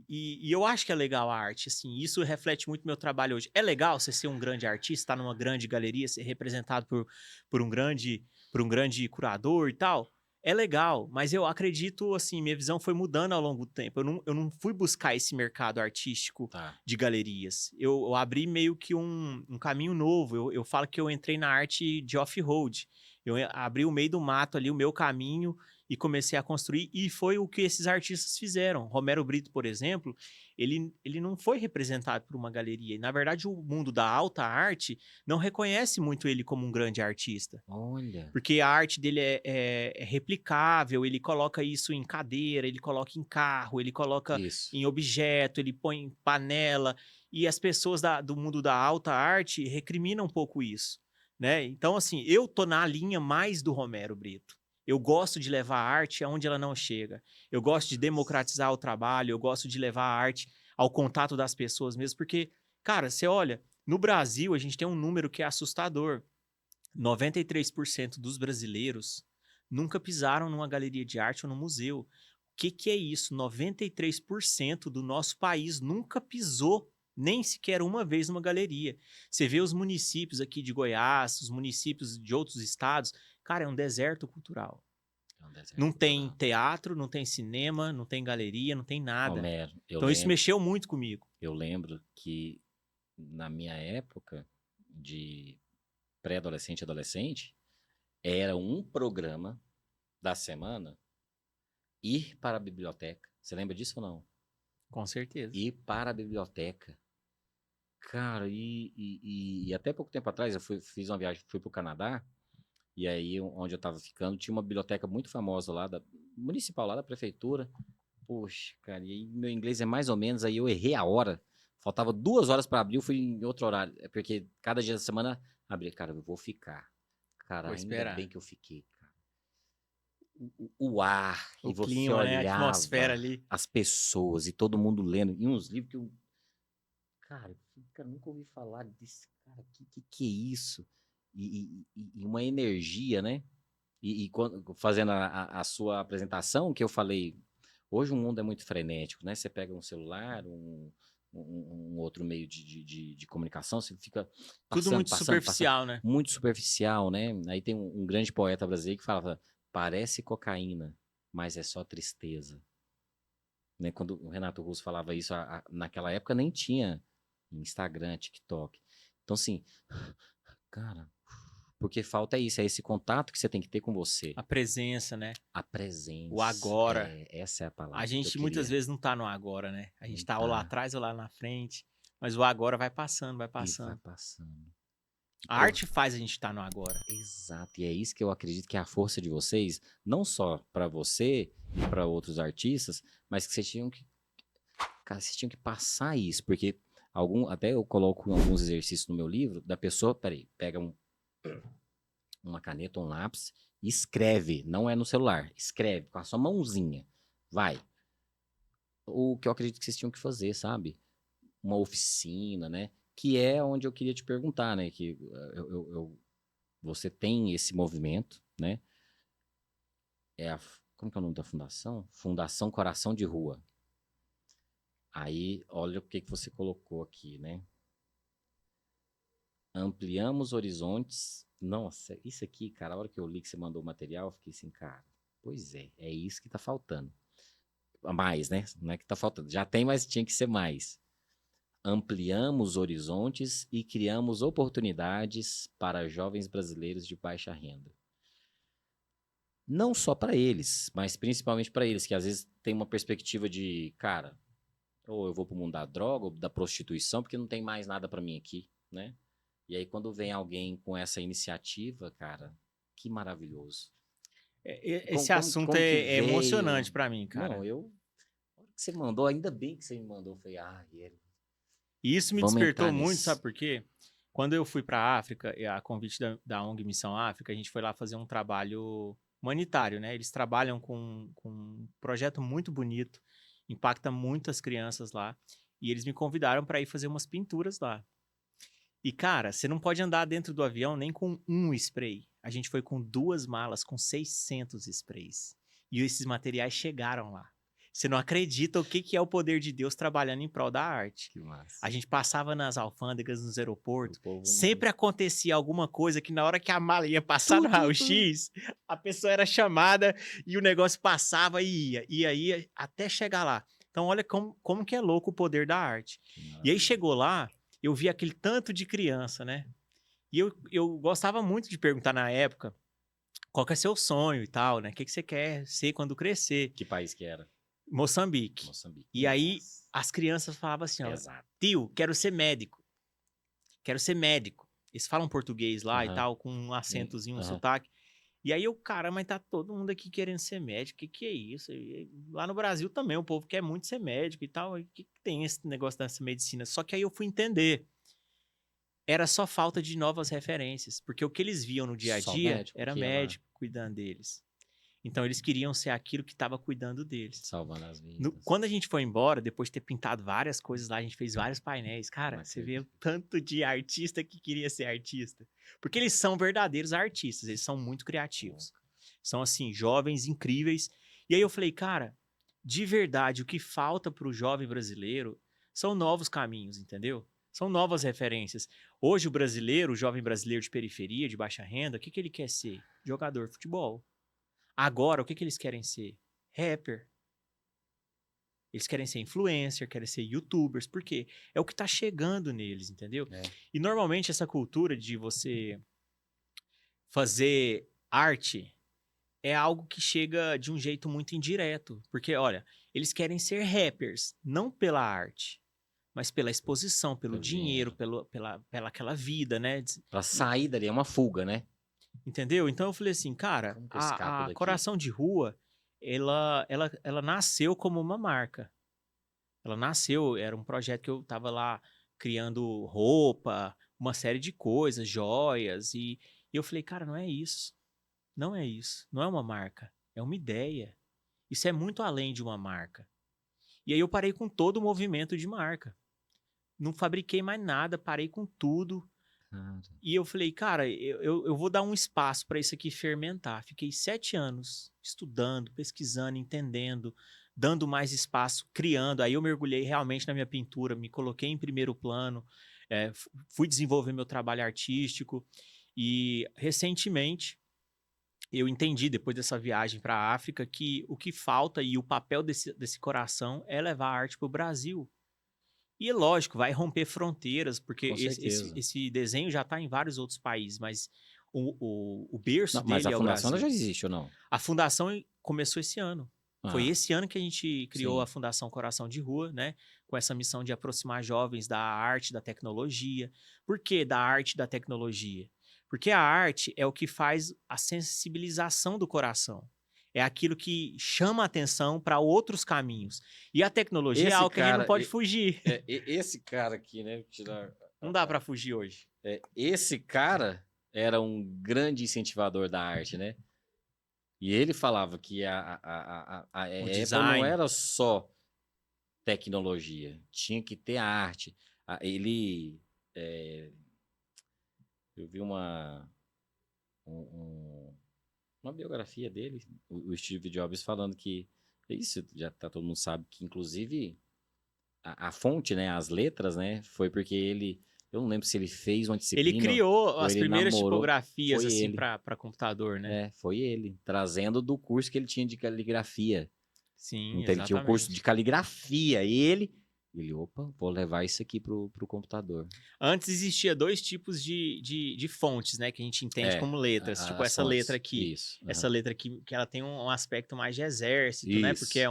E eu acho que é legal a arte, assim, isso reflete muito meu trabalho hoje. É legal você ser um grande artista, estar numa grande galeria, ser representado por um grande curador e tal. É legal, mas eu acredito, assim, minha visão foi mudando ao longo do tempo. Eu não fui buscar esse mercado artístico
Tá.
de galerias. Eu abri meio que um caminho novo. Eu falo que eu entrei na arte de off-road. Eu abri o meio do mato ali, o meu caminho, e comecei a construir, e foi o que esses artistas fizeram. Romero Brito, por exemplo, ele não foi representado por uma galeria. E, na verdade, o mundo da alta arte não reconhece muito ele como um grande artista.
Olha.
Porque a arte dele é replicável, ele coloca isso em cadeira, ele coloca em carro, ele coloca
Isso.
em objeto, ele põe em panela. E as pessoas do mundo da alta arte recriminam um pouco isso, né? Então, assim, eu tô na linha mais do Romero Brito. Eu gosto de levar a arte aonde ela não chega. Eu gosto de democratizar o trabalho, eu gosto de levar a arte ao contato das pessoas mesmo, porque, cara, você olha, no Brasil a gente tem um número que é assustador. 93% dos brasileiros nunca pisaram numa galeria de arte ou num museu. O que é isso? 93% do nosso país nunca pisou nem sequer uma vez numa galeria. Você vê os municípios aqui de Goiás, os municípios de outros estados, cara, é um deserto cultural.
É um deserto
Não tem
cultural.
teatro, não tem cinema, não tem galeria, não tem nada.
Romero,
Então isso mexeu muito comigo.
eu lembro que na minha época de pré-adolescente e adolescente, era um programa da semana ir para a biblioteca. Você lembra disso ou não?
Com certeza.
Ir para a biblioteca. Cara, e até pouco tempo atrás eu fiz uma viagem, fui para o Canadá, e aí onde eu estava ficando, tinha uma biblioteca muito famosa lá, municipal, lá da prefeitura. Poxa, cara, e aí meu inglês é mais ou menos, aí eu errei a hora. Faltava 2 horas para abrir, eu fui em outro horário. É porque cada dia da semana abria. Cara, eu vou ficar. Cara,
Vou
ainda
esperar.
bem que eu fiquei, cara. O ar,
O
e você
clima, né? A
olhava
atmosfera ali.
as pessoas e todo mundo lendo. E uns livros que eu. Cara, nunca ouvi falar desse cara. Que é isso? E uma energia, né? Fazendo a sua apresentação, que eu falei, hoje o mundo é muito frenético, né? Você pega um celular, um outro meio de comunicação, você fica
Tudo
passando,
muito
passando,
superficial, né?
muito superficial, né? Aí tem um grande poeta brasileiro que falava, parece cocaína, mas é só tristeza. Né? Quando o Renato Russo falava isso, naquela época nem tinha Instagram, TikTok. Então, assim, cara, Porque falta isso, é esse contato que você tem que ter com você.
A presença, né?
A presença.
O agora.
Essa é a palavra
A
que eu
gente muitas
queria.
vezes não tá no agora, né? A gente
Não
tá ou lá
tá.
atrás ou lá na frente. Mas o agora vai passando, vai
E vai
passando.
passando.
A arte faz a gente estar no agora.
Exato, e é isso que eu acredito que é a força de vocês, não só para você e para outros artistas, mas que vocês tinham que, cara, vocês tinham que passar isso, porque até eu coloco alguns exercícios no meu livro da pessoa, peraí, pega uma caneta, um lápis e escreve, não é no celular, escreve com a sua mãozinha, vai. O que eu acredito que vocês tinham que fazer, sabe? Uma oficina, né? Que é onde eu queria te perguntar, né? Que você tem esse movimento, né? Como que é o nome da fundação? Fundação Coração de Rua. Aí, olha o que você colocou aqui, né? Ampliamos horizontes. Nossa, isso aqui, cara, a hora que eu li que você mandou o material, eu fiquei assim, cara, pois é isso que tá faltando. Mais, né? Não é que tá faltando, já tem, mas tinha que ser mais. Ampliamos horizontes e criamos oportunidades para jovens brasileiros de baixa renda. Não só para eles, mas principalmente para eles, que às vezes tem uma perspectiva de, cara, ou eu vou pro mundo da droga, ou da prostituição, porque não tem mais nada para mim aqui, né? E aí quando vem alguém com essa iniciativa, cara, que maravilhoso.
Esse assunto é emocionante pra mim, cara.
Não, a hora que você mandou, ainda bem que você me mandou, eu falei,
E isso me
vamos
despertou
entrar
muito,
nisso.
sabe por quê? Quando eu fui pra África, a convite da ONG Missão África, a gente foi lá fazer um trabalho humanitário, né? Eles trabalham com um projeto muito bonito, impacta muitas crianças lá, e eles me convidaram para ir fazer umas pinturas lá. E, cara, você não pode andar dentro do avião nem com um spray. A gente foi com 2 malas com 600 sprays. E esses materiais chegaram lá. Você não acredita o que é o poder de Deus trabalhando em prol da arte.
Que massa.
A gente passava nas alfândegas, nos aeroportos,
O povo
sempre acontecia alguma coisa que na hora que a mala ia passar no raio-x, a pessoa era chamada e o negócio passava e ia até chegar lá. Então olha como que é louco o poder da arte. E aí chegou lá, eu vi aquele tanto de criança, né? E eu gostava muito de perguntar na época qual que é seu sonho e tal, né? O que você quer ser quando crescer?
Que país que era?
Moçambique. E aí as crianças falavam assim, ó,
Exato.
tio, quero ser médico. Quero ser médico. Eles falam português lá e tal, com um acentozinho, um sotaque. E aí cara, mas tá todo mundo aqui querendo ser médico, que é isso? E lá no Brasil também o povo quer muito ser médico e tal, o que tem esse negócio dessa medicina? Só que aí eu fui entender, era só falta de novas referências, porque o que eles viam no dia a dia era médico cuidando deles. Então eles queriam ser aquilo que estava cuidando deles.
Salvando as vidas.
Quando a gente foi embora, depois de ter pintado várias coisas lá, a gente fez vários painéis. Cara, você vê o tanto de artista que queria ser artista. Porque eles são verdadeiros artistas, eles são muito criativos. São, assim, jovens incríveis. E aí eu falei, cara, de verdade, o que falta para o jovem brasileiro são novos caminhos, entendeu? São novas referências. Hoje o brasileiro, o jovem brasileiro de periferia, de baixa renda, o que ele quer ser? Jogador de futebol. Agora, o que eles querem ser? Rapper. Eles querem ser influencer, querem ser youtubers, por quê? É o que tá chegando neles, entendeu? E normalmente essa cultura de você fazer arte é algo que chega de um jeito muito indireto. Porque, olha, eles querem ser rappers, não pela arte, mas pela exposição, pelo dinheiro, pela aquela vida, né?
Pra sair dali, é uma fuga, né?
Entendeu? Então eu falei assim, cara, a Coração de Rua, ela nasceu como uma marca. Ela nasceu, era um projeto que eu tava lá criando roupa, uma série de coisas, joias, e eu falei, cara, não é isso. Não é isso. Não é uma marca. É uma ideia. Isso é muito além de uma marca. E aí eu parei com todo o movimento de marca. Não fabriquei mais nada, parei com tudo. E eu falei, cara, eu vou dar um espaço para isso aqui fermentar. Fiquei 7 anos estudando, pesquisando, entendendo, dando mais espaço, criando. Aí eu mergulhei realmente na minha pintura, me coloquei em primeiro plano, fui desenvolver meu trabalho artístico. E recentemente eu entendi, depois dessa viagem para a África, que o que falta e o papel desse coração é levar a arte para o Brasil. E lógico, vai romper fronteiras, porque esse desenho já está em vários outros países, mas O berço
Não, mas
dele
a
é o
fundação ela já
Brasil.
existe ou não?
A fundação começou esse ano. Foi
Ah,
esse ano que a gente criou
sim.
a Fundação Coração de Rua, né? Com essa missão de aproximar jovens da arte, da tecnologia. Por que da arte e da tecnologia? Porque a arte é o que faz a sensibilização do coração. É aquilo que chama a atenção para outros caminhos. E a tecnologia é
Esse
algo que a gente não
cara,
pode fugir.
esse cara aqui, né? Tirar,
Não dá para fugir hoje.
esse cara era um grande incentivador da arte, né? E ele falava que a
O
Apple não
design.
era só tecnologia, tinha que ter a arte. É, eu vi um- uma biografia dele, o Steve Jobs, falando que isso já tá, todo mundo sabe que, inclusive, a fonte, né, as letras, né, foi porque eu não lembro se ele fez uma
Ele
disciplina
criou
ou
as
ele
primeiras
namorou,
tipografias
foi
assim
ele.
para computador, né?
Foi ele, trazendo do curso que ele tinha de caligrafia.
Sim,
Então ele tinha o curso de
exatamente.
caligrafia. Opa, vou levar isso aqui pro computador.
Antes existia dois tipos de fontes, né? Que a gente entende como letras. Tipo
As
essa letra
fontes.
aqui.
Isso.
Essa letra aqui, que ela tem um aspecto mais de exército, né? Porque
Isso.
é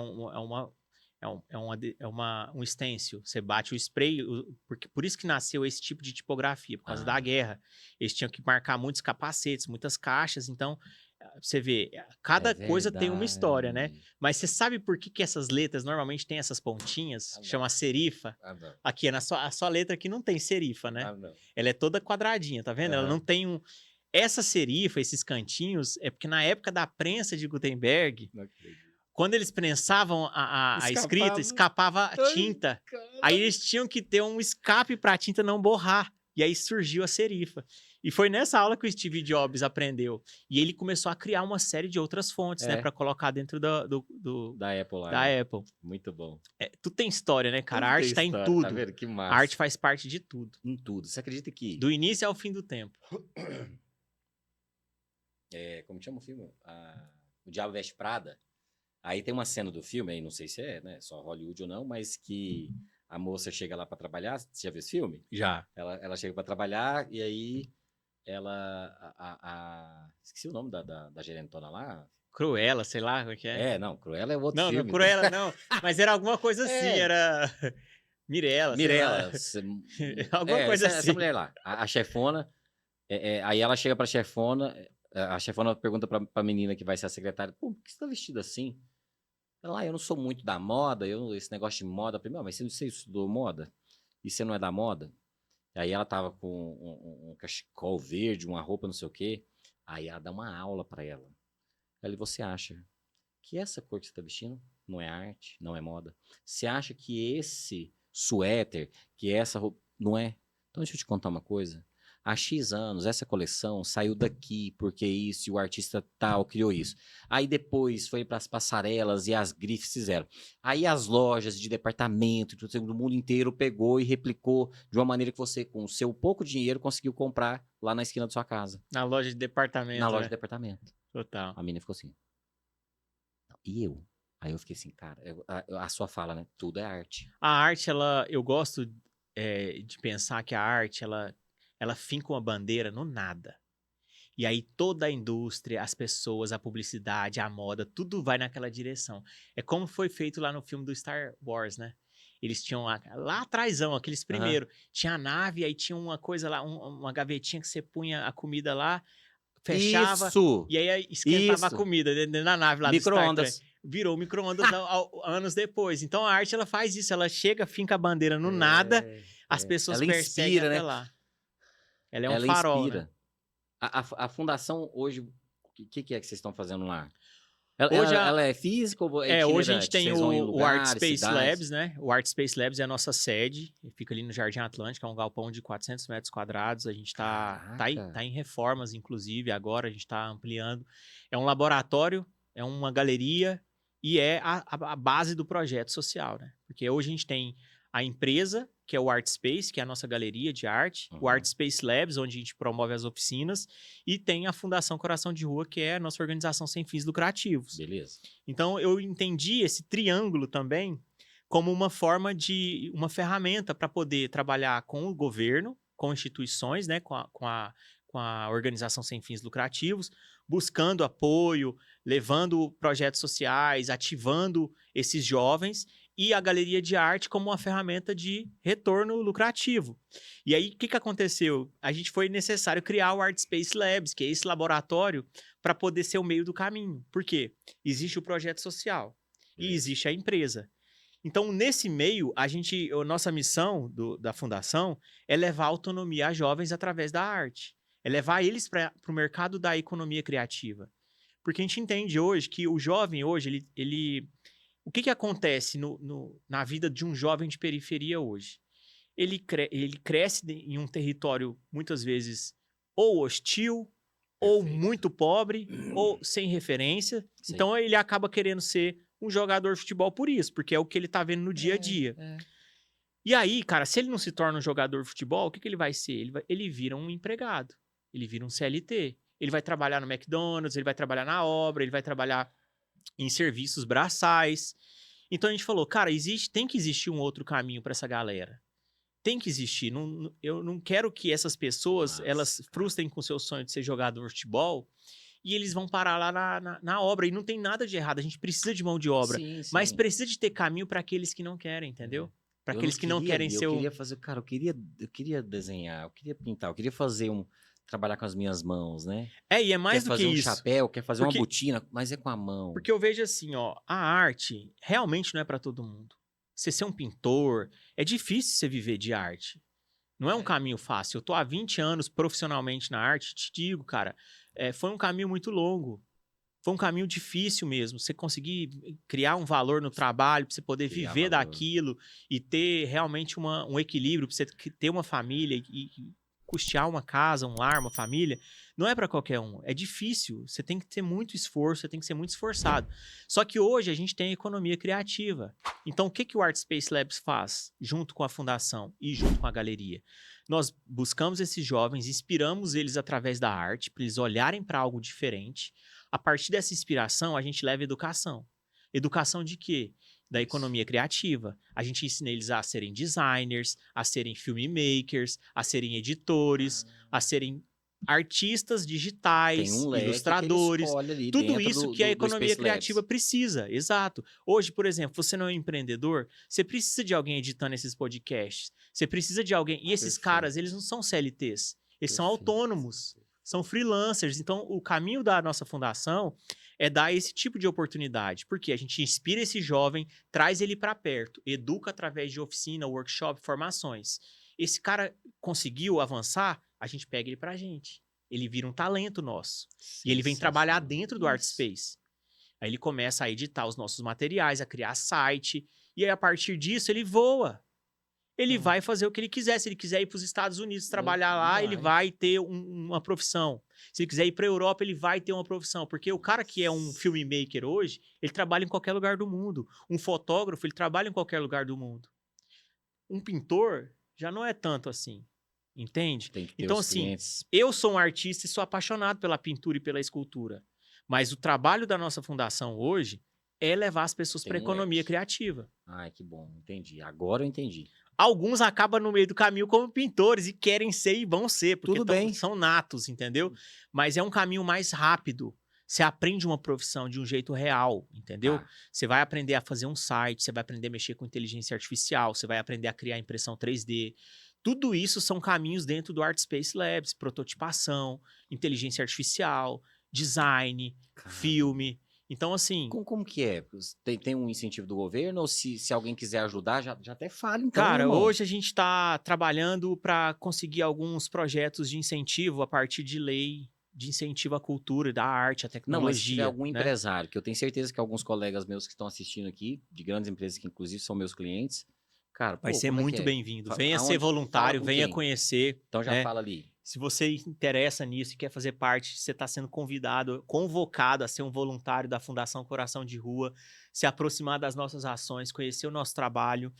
um stencil. Você bate o spray, porque, por isso que nasceu esse tipo de tipografia, por causa da
Ah,
guerra. Eles tinham que marcar muitos capacetes, muitas caixas. Então, você vê,
é
cada coisa tem uma história, né?
verdade.
Mas você sabe por que, que essas letras normalmente têm essas pontinhas?
Ah,
Chama
não.
serifa.
Ah, não.
Aqui, a sua letra aqui não tem serifa, né?
Ah, não.
Ela é toda quadradinha, tá vendo? Ela não
Aham.
tem um. Essa serifa, esses cantinhos, é porque na época da prensa de Gutenberg,
Não acredito.
quando eles prensavam a escrita, escapava a tinta. Aí eles tinham que ter um escape para a tinta não borrar. E aí surgiu a serifa. E foi nessa aula que o Steve Jobs aprendeu. E ele começou a criar uma série de outras fontes, né?
É,
Para colocar dentro
da Apple lá,
da
né?
Apple.
Muito bom.
Tudo tem história, né, cara? A
Tudo tem
arte tá em
história, tá
tudo.
vendo? Que
A arte
massa.
faz parte de tudo.
Em tudo. Você acredita que,
Do início ao fim do tempo.
como chama o filme? O Diabo Veste Prada. Aí tem uma cena do filme, aí não sei se é, né, só Hollywood ou não, mas que a moça chega lá pra trabalhar. Você já viu esse filme?
Já.
Ela chega pra trabalhar e aí esqueci o nome da gerentona lá.
Cruella, sei lá como é que é.
Não, Cruella é outro
Não,
filme.
Cruella não. Mas era alguma coisa assim,
É,
era Mirella, sei lá.
Mirella.
Alguma coisa
Essa
assim.
mulher lá, a chefona. Aí ela chega pra chefona, a chefona pergunta pra menina que vai ser a secretária: pô, por que você tá vestida assim? Ela, eu não sou muito da moda, esse negócio de moda. Primeiro, mas você estudou moda? E você não é da moda? Aí ela tava com um cachecol verde, uma roupa não sei o quê. Aí ela dá uma aula pra ela. Aí você acha que essa cor que você tá vestindo não é arte, não é moda? Você acha que esse suéter, que essa roupa, não é? Então deixa eu te contar uma coisa. Há X anos, essa coleção saiu daqui, porque isso, e o artista tal criou isso. Aí depois foi para as passarelas e as grifes fizeram. Aí as lojas de departamento do mundo inteiro pegou e replicou de uma maneira que você, com o seu pouco dinheiro, conseguiu comprar lá na esquina da sua casa.
Na loja de departamento,
Na loja
né?
de departamento.
Total.
A menina ficou assim. E eu? Aí eu fiquei assim, cara, a sua fala, né? Tudo é arte.
A arte, eu gosto de pensar que a arte, ela finca uma bandeira no nada. E aí toda a indústria, as pessoas, a publicidade, a moda, tudo vai naquela direção. É como foi feito lá no filme do Star Wars, né? Eles tinham lá atrásão, aqueles primeiro, tinha a nave, aí tinha uma coisa lá, uma gavetinha que você punha a comida lá, fechava,
Isso!
e aí esquentava a
Isso!
comida dentro da nave lá do Star Trek.
Micro-ondas.
Virou micro-ondas anos depois. Então a arte, ela faz isso, ela chega, finca a bandeira no nada, as pessoas
Ela
perseguem
inspira,
até
né?
lá. Ela é um
Ela
farol, né?
inspira. A fundação hoje, o que é que vocês estão fazendo lá?
Hoje
Ela é física ou é
hoje a gente
itinerante?
tem
Vocês vão em
o Art
lugares,
Space
cidades?
Labs, né? O Art Space Labs é a nossa sede, fica ali no Jardim Atlântico, é um galpão de 400 metros quadrados. A gente
Caraca!
tá em reformas, inclusive, agora a gente está ampliando. É um laboratório, é uma galeria e é a base do projeto social, né? Porque hoje a gente tem a empresa, que é o Art Space, que é a nossa galeria de arte, o Art Space Labs, onde a gente promove as oficinas, e tem a Fundação Coração de Rua, que é a nossa organização sem fins lucrativos.
Beleza.
Então, eu entendi esse triângulo também como uma ferramenta para poder trabalhar com o governo, com instituições, né, com com a organização sem fins lucrativos, buscando apoio, levando projetos sociais, ativando esses jovens e a galeria de arte como uma ferramenta de retorno lucrativo. E aí, o que aconteceu? A gente foi necessário criar o Art Space Labs, que é esse laboratório, para poder ser o meio do caminho. Por quê? Existe o projeto social e existe a empresa. Então, nesse meio, a nossa missão da fundação é levar autonomia a jovens através da arte. É levar eles para o mercado da economia criativa. Porque a gente entende hoje que o jovem hoje, o que acontece na vida de um jovem de periferia hoje? Ele cresce em um território, muitas vezes, ou hostil, ou muito pobre, ou sem referência.
Sim.
Então, ele acaba querendo ser um jogador de futebol por isso, porque é o que ele tá vendo no dia a dia. E aí, cara, se ele não se torna um jogador de futebol, o que ele vai ser? Ele vira um empregado. Ele vira um CLT. Ele vai trabalhar no McDonald's, ele vai trabalhar na obra, ele vai trabalhar em serviços braçais. Então a gente falou, cara, tem que existir um outro caminho para essa galera. Tem que existir. Eu não quero que essas pessoas, elas frustrem com o seu sonho de ser jogador de futebol e eles vão parar lá na obra. E não tem nada de errado. A gente precisa de mão de obra.
Sim.
Mas precisa de ter caminho para aqueles que não querem, entendeu? Para aqueles que não querem ser
Eu queria fazer, cara, eu queria desenhar, eu queria pintar, eu queria fazer trabalhar com as minhas mãos, né?
E é mais do que isso.
Quer fazer um chapéu, quer fazer uma botina, mas é com a mão.
Porque eu vejo assim, ó, a arte realmente não é para todo mundo. Você ser um pintor, é difícil você viver de arte. Não é um caminho fácil. Eu tô há 20 anos profissionalmente na arte, te digo, cara, foi um caminho muito longo. Foi um caminho difícil mesmo. Você conseguir criar um valor no trabalho, pra você poder viver daquilo e ter realmente um equilíbrio, pra você ter uma família e custear uma casa, um lar, uma família, não é para qualquer um. É difícil. Você tem que ter muito esforço, você tem que ser muito esforçado. Só que hoje a gente tem a economia criativa. Então, o que o Art Space Labs faz, junto com a fundação e junto com a galeria? Nós buscamos esses jovens, inspiramos eles através da arte, para eles olharem para algo diferente. A partir dessa inspiração, a gente leva educação. Educação de quê? Da economia criativa. A gente ensina eles a serem designers, a serem filmmakers, a serem editores, a serem artistas digitais, ilustradores. Tudo isso que a economia criativa precisa. Exato. Hoje, por exemplo, você não é um empreendedor, você precisa de alguém editando esses podcasts. Você precisa de alguém. E esses caras, eles não são CLTs. Eles são autônomos. São freelancers. Então, o caminho da nossa fundação é dar esse tipo de oportunidade. Porque a gente inspira esse jovem, traz ele para perto, educa através de oficina, workshop, formações. Esse cara conseguiu avançar, a gente pega ele pra gente. Ele vira um talento nosso. E ele vem trabalhar dentro do Art Space. Aí ele começa a editar os nossos materiais, a criar site. E aí, a partir disso, ele voa. Ele vai fazer o que ele quiser. Se ele quiser ir para os Estados Unidos trabalhar lá, ele vai ter uma profissão. Se ele quiser ir para a Europa, ele vai ter uma profissão. Porque o cara que é um filmmaker hoje, ele trabalha em qualquer lugar do mundo. Um fotógrafo, ele trabalha em qualquer lugar do mundo. Um pintor já não é tanto assim. Entende? Então, assim, clientes. Eu sou um artista e sou apaixonado pela pintura e pela escultura. Mas o trabalho da nossa fundação hoje é levar as pessoas para a economia criativa.
Ai, que bom. Entendi. Agora eu entendi.
Alguns acabam no meio do caminho como pintores e querem ser e vão ser, porque são natos, entendeu? Mas é um caminho mais rápido. Você aprende uma profissão de um jeito real, entendeu? Você vai aprender a fazer um site, você vai aprender a mexer com inteligência artificial, você vai aprender a criar impressão 3D. Tudo isso são caminhos dentro do Art Space Labs, prototipação, inteligência artificial, design, filme. Então, assim...
Como que é? Tem um incentivo do governo? Ou se alguém quiser ajudar, já até fala, então,
cara,
irmão.
Hoje a gente está trabalhando para conseguir alguns projetos de incentivo a partir de lei de incentivo à cultura, da arte, à tecnologia.
Não, mas se tiver algum empresário, que eu tenho certeza que alguns colegas meus que estão assistindo aqui, de grandes empresas que inclusive são meus clientes, cara,
vai ser muito bem-vindo. Venha ser voluntário, venha conhecer.
Então já fala ali.
Se você interessa nisso e quer fazer parte, você está sendo convocado a ser um voluntário da Fundação Coração de Rua, se aproximar das nossas ações, conhecer o nosso trabalho.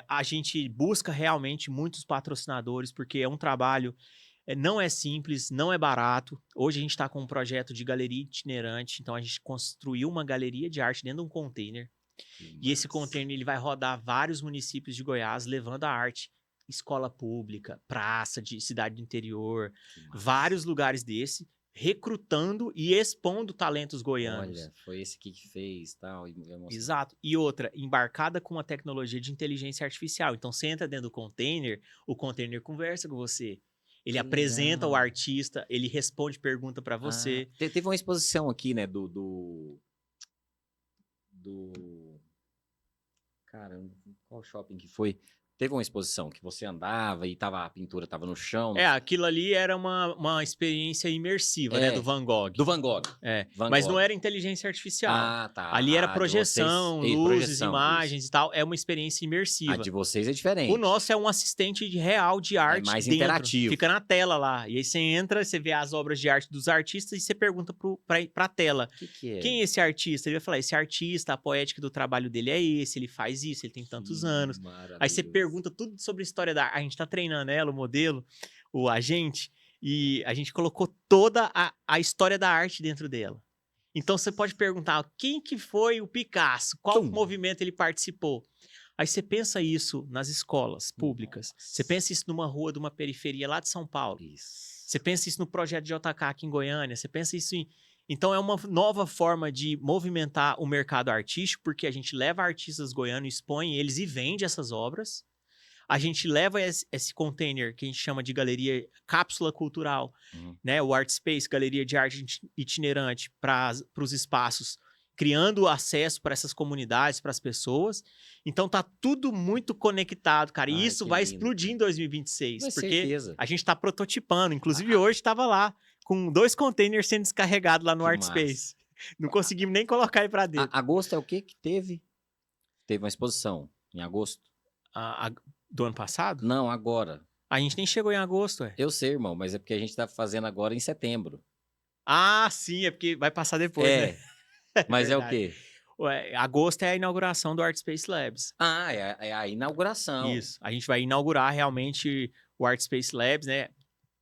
A gente busca realmente muitos patrocinadores, porque é um trabalho, não é simples, não é barato. Hoje a gente está com um projeto de galeria itinerante, então a gente construiu uma galeria de arte dentro de um container. E esse container ele vai rodar vários municípios de Goiás, levando a arte escola pública, praça de cidade do interior,
Que massa.
vários lugares desse, recrutando e expondo talentos goianos.
Olha, foi esse aqui que fez, tal, e vai mostrar.
Exato. E outra, embarcada com uma tecnologia de inteligência artificial. Então, você entra dentro do container, o container conversa com você. Ele
Que
apresenta o
legal.
artista, ele responde pergunta pra você.
Teve uma exposição aqui, né, cara, qual shopping que foi? Teve uma exposição que você andava e a pintura tava no chão.
Aquilo ali era uma experiência imersiva, né, do Van Gogh.
Do Van Gogh. Van
Mas não
Gogh.
era inteligência artificial.
Ah, tá.
Ali era
A de
projeção,
vocês-
luzes,
projeção,
imagens e tal. É uma experiência
A
imersiva.
de vocês é diferente.
O nosso é um assistente real de arte.
mais
dentro.
interativo.
Fica na tela lá. E aí você entra, você vê as obras de arte dos artistas e você pergunta pra tela.
O que é?
Quem é esse artista? Ele vai falar, esse artista, a poética do trabalho dele é esse, ele faz isso, ele tem tantos anos. Aí você pergunta tudo sobre a história da... A gente tá treinando ela, o modelo, o agente, e a gente colocou toda a história da arte dentro dela. Então você pode perguntar, quem que foi o Picasso? Qual movimento ele participou? Aí você pensa isso nas escolas públicas. Você pensa isso numa rua de uma periferia lá de São Paulo.
Isso.
Você pensa isso no projeto de JK aqui em Goiânia. Você pensa isso em... Então é uma nova forma de movimentar o mercado artístico, porque a gente leva artistas goianos, expõe eles e vende essas obras. A gente leva esse container que a gente chama de galeria cápsula cultural, né? O Art Space, galeria de arte itinerante para os espaços, criando acesso para essas comunidades, para as pessoas. Então tá tudo muito conectado, cara. E isso vai explodir em 2026,
Mas
porque
certeza.
a gente tá prototipando. Inclusive hoje estava lá com 2 containers sendo descarregados lá no
Que
Art
massa.
Space. Não conseguimos nem colocar ele para dentro.
Agosto é o que teve? Teve uma exposição em agosto?
Do ano passado?
Não, agora.
A gente nem chegou em agosto, ué.
Eu sei, irmão, mas é porque a gente tá fazendo agora em setembro.
Ah, sim, é porque vai passar depois, né?
Mas é o
Verdade.
quê?
Ué, agosto é a inauguração do Art Space Labs.
Ah, é a inauguração.
Isso. A gente vai inaugurar realmente o Art Space Labs, né?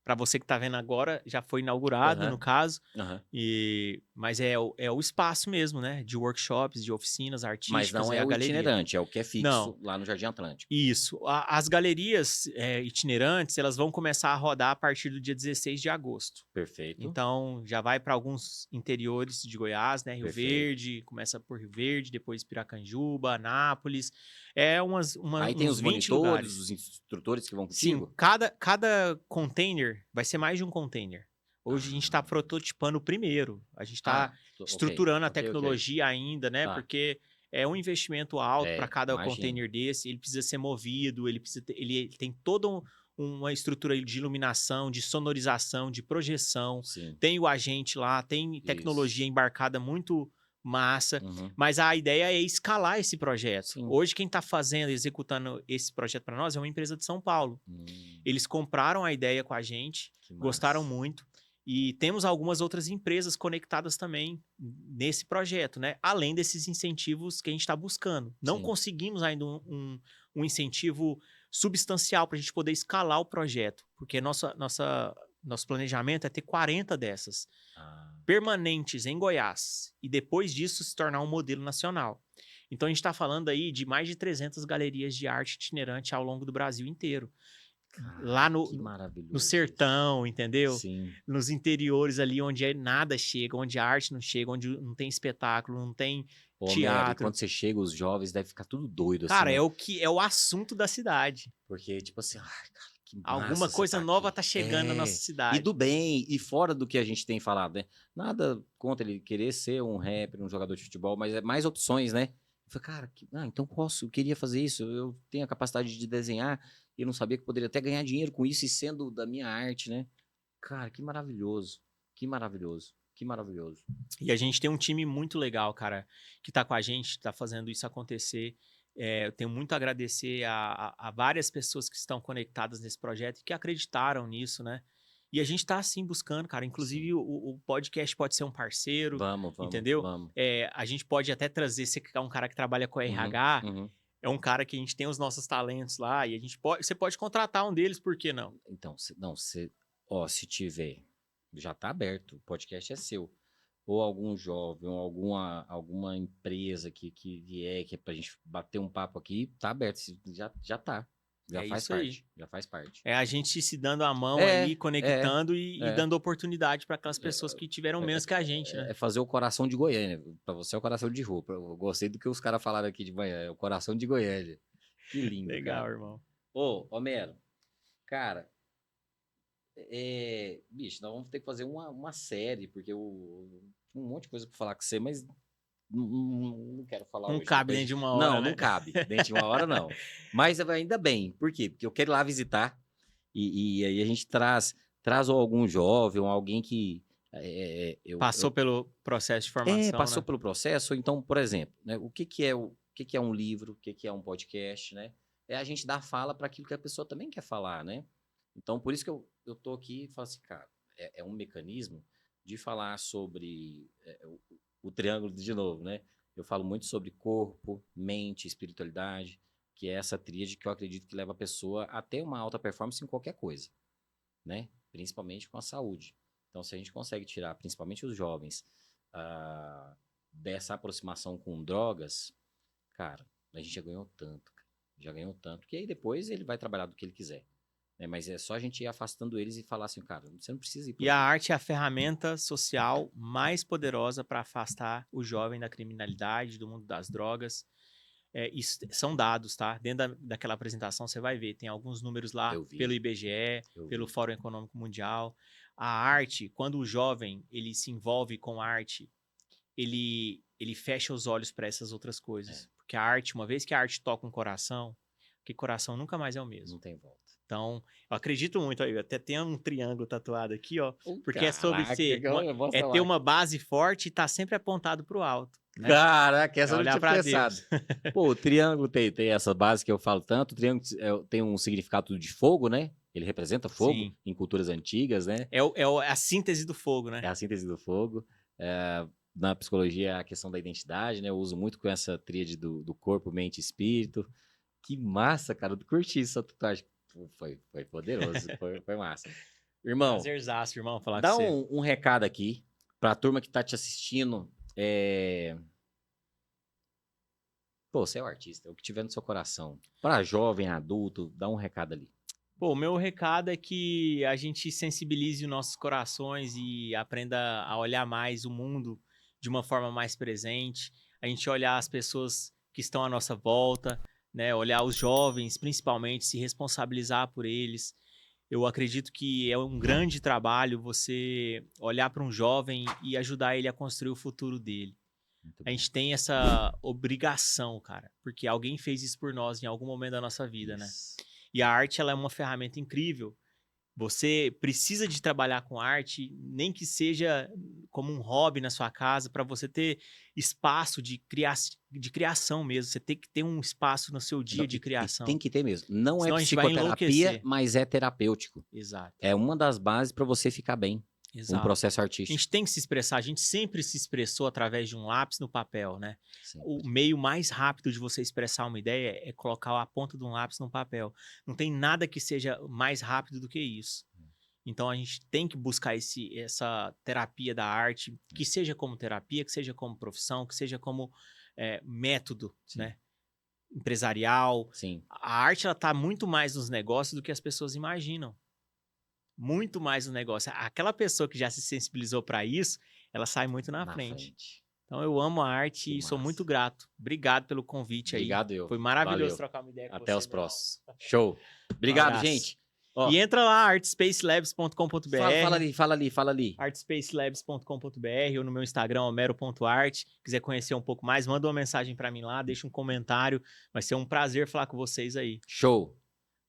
Para você que tá vendo agora, já foi inaugurado, no caso. Mas é o espaço mesmo, né? De workshops, de oficinas artísticas.
Mas não é
a
o
galeria.
itinerante, é o que é fixo
Não.
lá no Jardim Atlântico.
Isso. As galerias itinerantes, elas vão começar a rodar a partir do dia 16 de agosto.
Perfeito.
Então, já vai para alguns interiores de Goiás, né? Rio
Perfeito.
Verde, começa por Rio Verde, depois Piracanjuba, Anápolis. É
Aí tem
uns
os
20
monitores,
lugares.
os instrutores que vão
Sim,
contigo?
cada container vai ser mais de um container. Hoje a gente está prototipando o primeiro. A gente está estruturando a tecnologia ainda, né?
Tá.
Porque é um investimento alto para cada
imagino.
container desse. Ele precisa ser movido, ele tem toda uma estrutura de iluminação, de sonorização, de projeção.
Sim.
Tem o agente lá, tem tecnologia embarcada muito massa.
Uhum.
Mas a ideia é escalar esse projeto.
Sim.
Hoje quem está executando esse projeto para nós é uma empresa de São Paulo. Eles compraram a ideia com a gente,
Que massa.
gostaram muito. E temos algumas outras empresas conectadas também nesse projeto, né? Além desses incentivos que a gente está buscando. Não
Sim.
conseguimos ainda um incentivo substancial para a gente poder escalar o projeto. Porque nosso planejamento é ter 40 dessas permanentes em Goiás. E depois disso se tornar um modelo nacional. Então a gente está falando aí de mais de 300 galerias de arte itinerante ao longo do Brasil inteiro. Lá
que maravilhoso.
no sertão, entendeu?
Sim.
Nos interiores ali onde nada chega, onde a arte não chega, onde não tem espetáculo, não tem teatro.
Quando você chega, os jovens devem ficar tudo doido
Cara,
assim.
Né? É o assunto da cidade.
Porque, tipo assim, ai, cara, que massa.
Alguma coisa nova tá chegando na nossa cidade.
E do bem, e fora do que a gente tem falado, né? Nada contra ele querer ser um rapper, um jogador de futebol, mas é mais opções, né? Eu falei, cara, então eu queria fazer isso, eu tenho a capacidade de desenhar, e eu não sabia que poderia até ganhar dinheiro com isso, e sendo da minha arte, né? Cara, que maravilhoso, que maravilhoso, que maravilhoso.
E a gente tem um time muito legal, cara, que tá com a gente, tá fazendo isso acontecer. Eu tenho muito a agradecer a várias pessoas que estão conectadas nesse projeto e que acreditaram nisso, né? E a gente tá, assim, buscando, cara. Inclusive, o podcast pode ser um parceiro.
Vamos.
Entendeu? A gente pode até trazer, você que é um cara que trabalha com RH, é um cara que a gente tem os nossos talentos lá, e você pode contratar um deles, por que não?
Então, se tiver, já tá aberto, o podcast é seu. Ou algum jovem, ou alguma empresa que é pra gente bater um papo aqui, tá aberto, já tá. Já
É
faz
isso aí.
parte. Já faz parte.
É a gente se dando a mão
É,
aí, conectando e
é.
dando oportunidade para aquelas pessoas que tiveram menos que a gente, né?
É fazer o coração de Goiânia. Pra você é o coração de rua. Eu gostei do que os caras falaram aqui de manhã. É o coração de Goiânia. Que lindo,
Legal,
cara.
irmão.
Ô, Homero, cara, bicho, nós vamos ter que fazer uma série, porque eu tinha um monte de coisa pra falar com você, mas não quero falar
Não
hoje.
cabe
Depois
dentro de uma
Não,
hora,
não
né?
cabe. Dentro de uma hora, não. Mas ainda bem. Por quê? Porque eu quero ir lá visitar e aí a gente traz algum jovem, alguém que
Passou pelo processo de formação,
passou
né?
pelo processo. Então, por exemplo, né, o que é um livro, o que é um podcast, né? É a gente dar fala para aquilo que a pessoa também quer falar, né? Então, por isso que eu tô aqui e falo assim, cara, é um mecanismo de falar sobre o triângulo de novo, né? Eu falo muito sobre corpo, mente, espiritualidade, que é essa tríade que eu acredito que leva a pessoa a ter uma alta performance em qualquer coisa, né? Principalmente com a saúde. Então, se a gente consegue tirar, principalmente os jovens, dessa aproximação com drogas, cara, a gente já ganhou tanto, que aí depois ele vai trabalhar do que ele quiser. Né? Mas é só a gente ir afastando eles e falar assim, cara, você não precisa ir por
E a
aí.
arte é a ferramenta social mais poderosa para afastar o jovem da criminalidade, do mundo das drogas. Isso são dados, tá? Dentro daquela apresentação você vai ver, tem alguns números lá
Eu vi.
pelo IBGE, pelo
Vi.
Fórum Econômico Mundial. A arte, quando o jovem ele se envolve com arte, ele fecha os olhos para essas outras coisas. Porque a arte, uma vez que a arte toca um coração, que coração nunca mais é o mesmo.
Não tem volta.
Então, eu acredito muito, aí, até tem um triângulo tatuado aqui, ó, porque
Caraca,
é sobre ter uma base forte e tá sempre apontado pro alto. Né?
Caraca, essa eu não
olhar
tinha
pra
pensado. Pô, o triângulo tem essa base que eu falo tanto. O triângulo tem um significado de fogo, né? Ele representa fogo. Sim. Em culturas antigas, né?
É a síntese do fogo, né?
É a síntese do fogo. Na psicologia, a questão da identidade, né? Eu uso muito com essa tríade do corpo, mente e espírito. Que massa, cara. Eu curti essa tatuagem. Foi poderoso, foi massa. Irmão,
prazerzaço, irmão, falar
dá
com você.
Um recado aqui pra turma que tá te assistindo. Pô, você é o artista, é o que tiver no seu coração. Pra jovem, adulto, dá um recado ali.
Pô, o meu recado é que a gente sensibilize os nossos corações e aprenda a olhar mais o mundo de uma forma mais presente. A gente olhar as pessoas que estão à nossa volta, né? Olhar os jovens, principalmente, se responsabilizar por eles. Eu acredito que é um grande trabalho você olhar para um jovem e ajudar ele a construir o futuro dele. A gente tem essa obrigação, cara, porque alguém fez isso por nós em algum momento da nossa vida, né? E a arte, ela é uma ferramenta incrível. Você precisa de trabalhar com arte, nem que seja como um hobby na sua casa, para você ter espaço de criação mesmo. Você tem que ter um espaço no seu dia de criação.
Tem que ter mesmo. Não
Senão
é psicoterapia, mas é terapêutico.
Exato.
É uma das bases para você ficar bem.
Exato.
Um processo
A
artístico.
gente tem que se expressar. A gente sempre se expressou através de um lápis no papel, né?
Sempre.
O meio mais rápido de você expressar uma ideia é colocar a ponta de um lápis no papel. Não tem nada que seja mais rápido do que isso. Então a gente tem que buscar essa terapia da arte, que seja como terapia, que seja como profissão, que seja como método, né? Empresarial.
Sim.
A arte, ela tá muito mais nos negócios do que as pessoas imaginam. Muito mais no negócio. Aquela pessoa que já se sensibilizou para isso, ela sai muito na frente. Então eu amo a arte e sou muito grato. Obrigado pelo convite aí.
Obrigado eu.
Foi maravilhoso trocar uma ideia com você.
Até os próximos. Show. Obrigado, gente.
Ó, e entra lá, artspacelabs.com.br.
Fala ali.
artspacelabs.com.br ou no meu Instagram, homero.art. Quiser conhecer um pouco mais, manda uma mensagem para mim lá, deixa um comentário. Vai ser um prazer falar com vocês aí.
Show.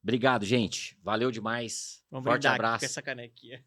Obrigado, gente. Valeu demais.
Vamos
Forte
brindar
abraço.
aqui com essa canequinha.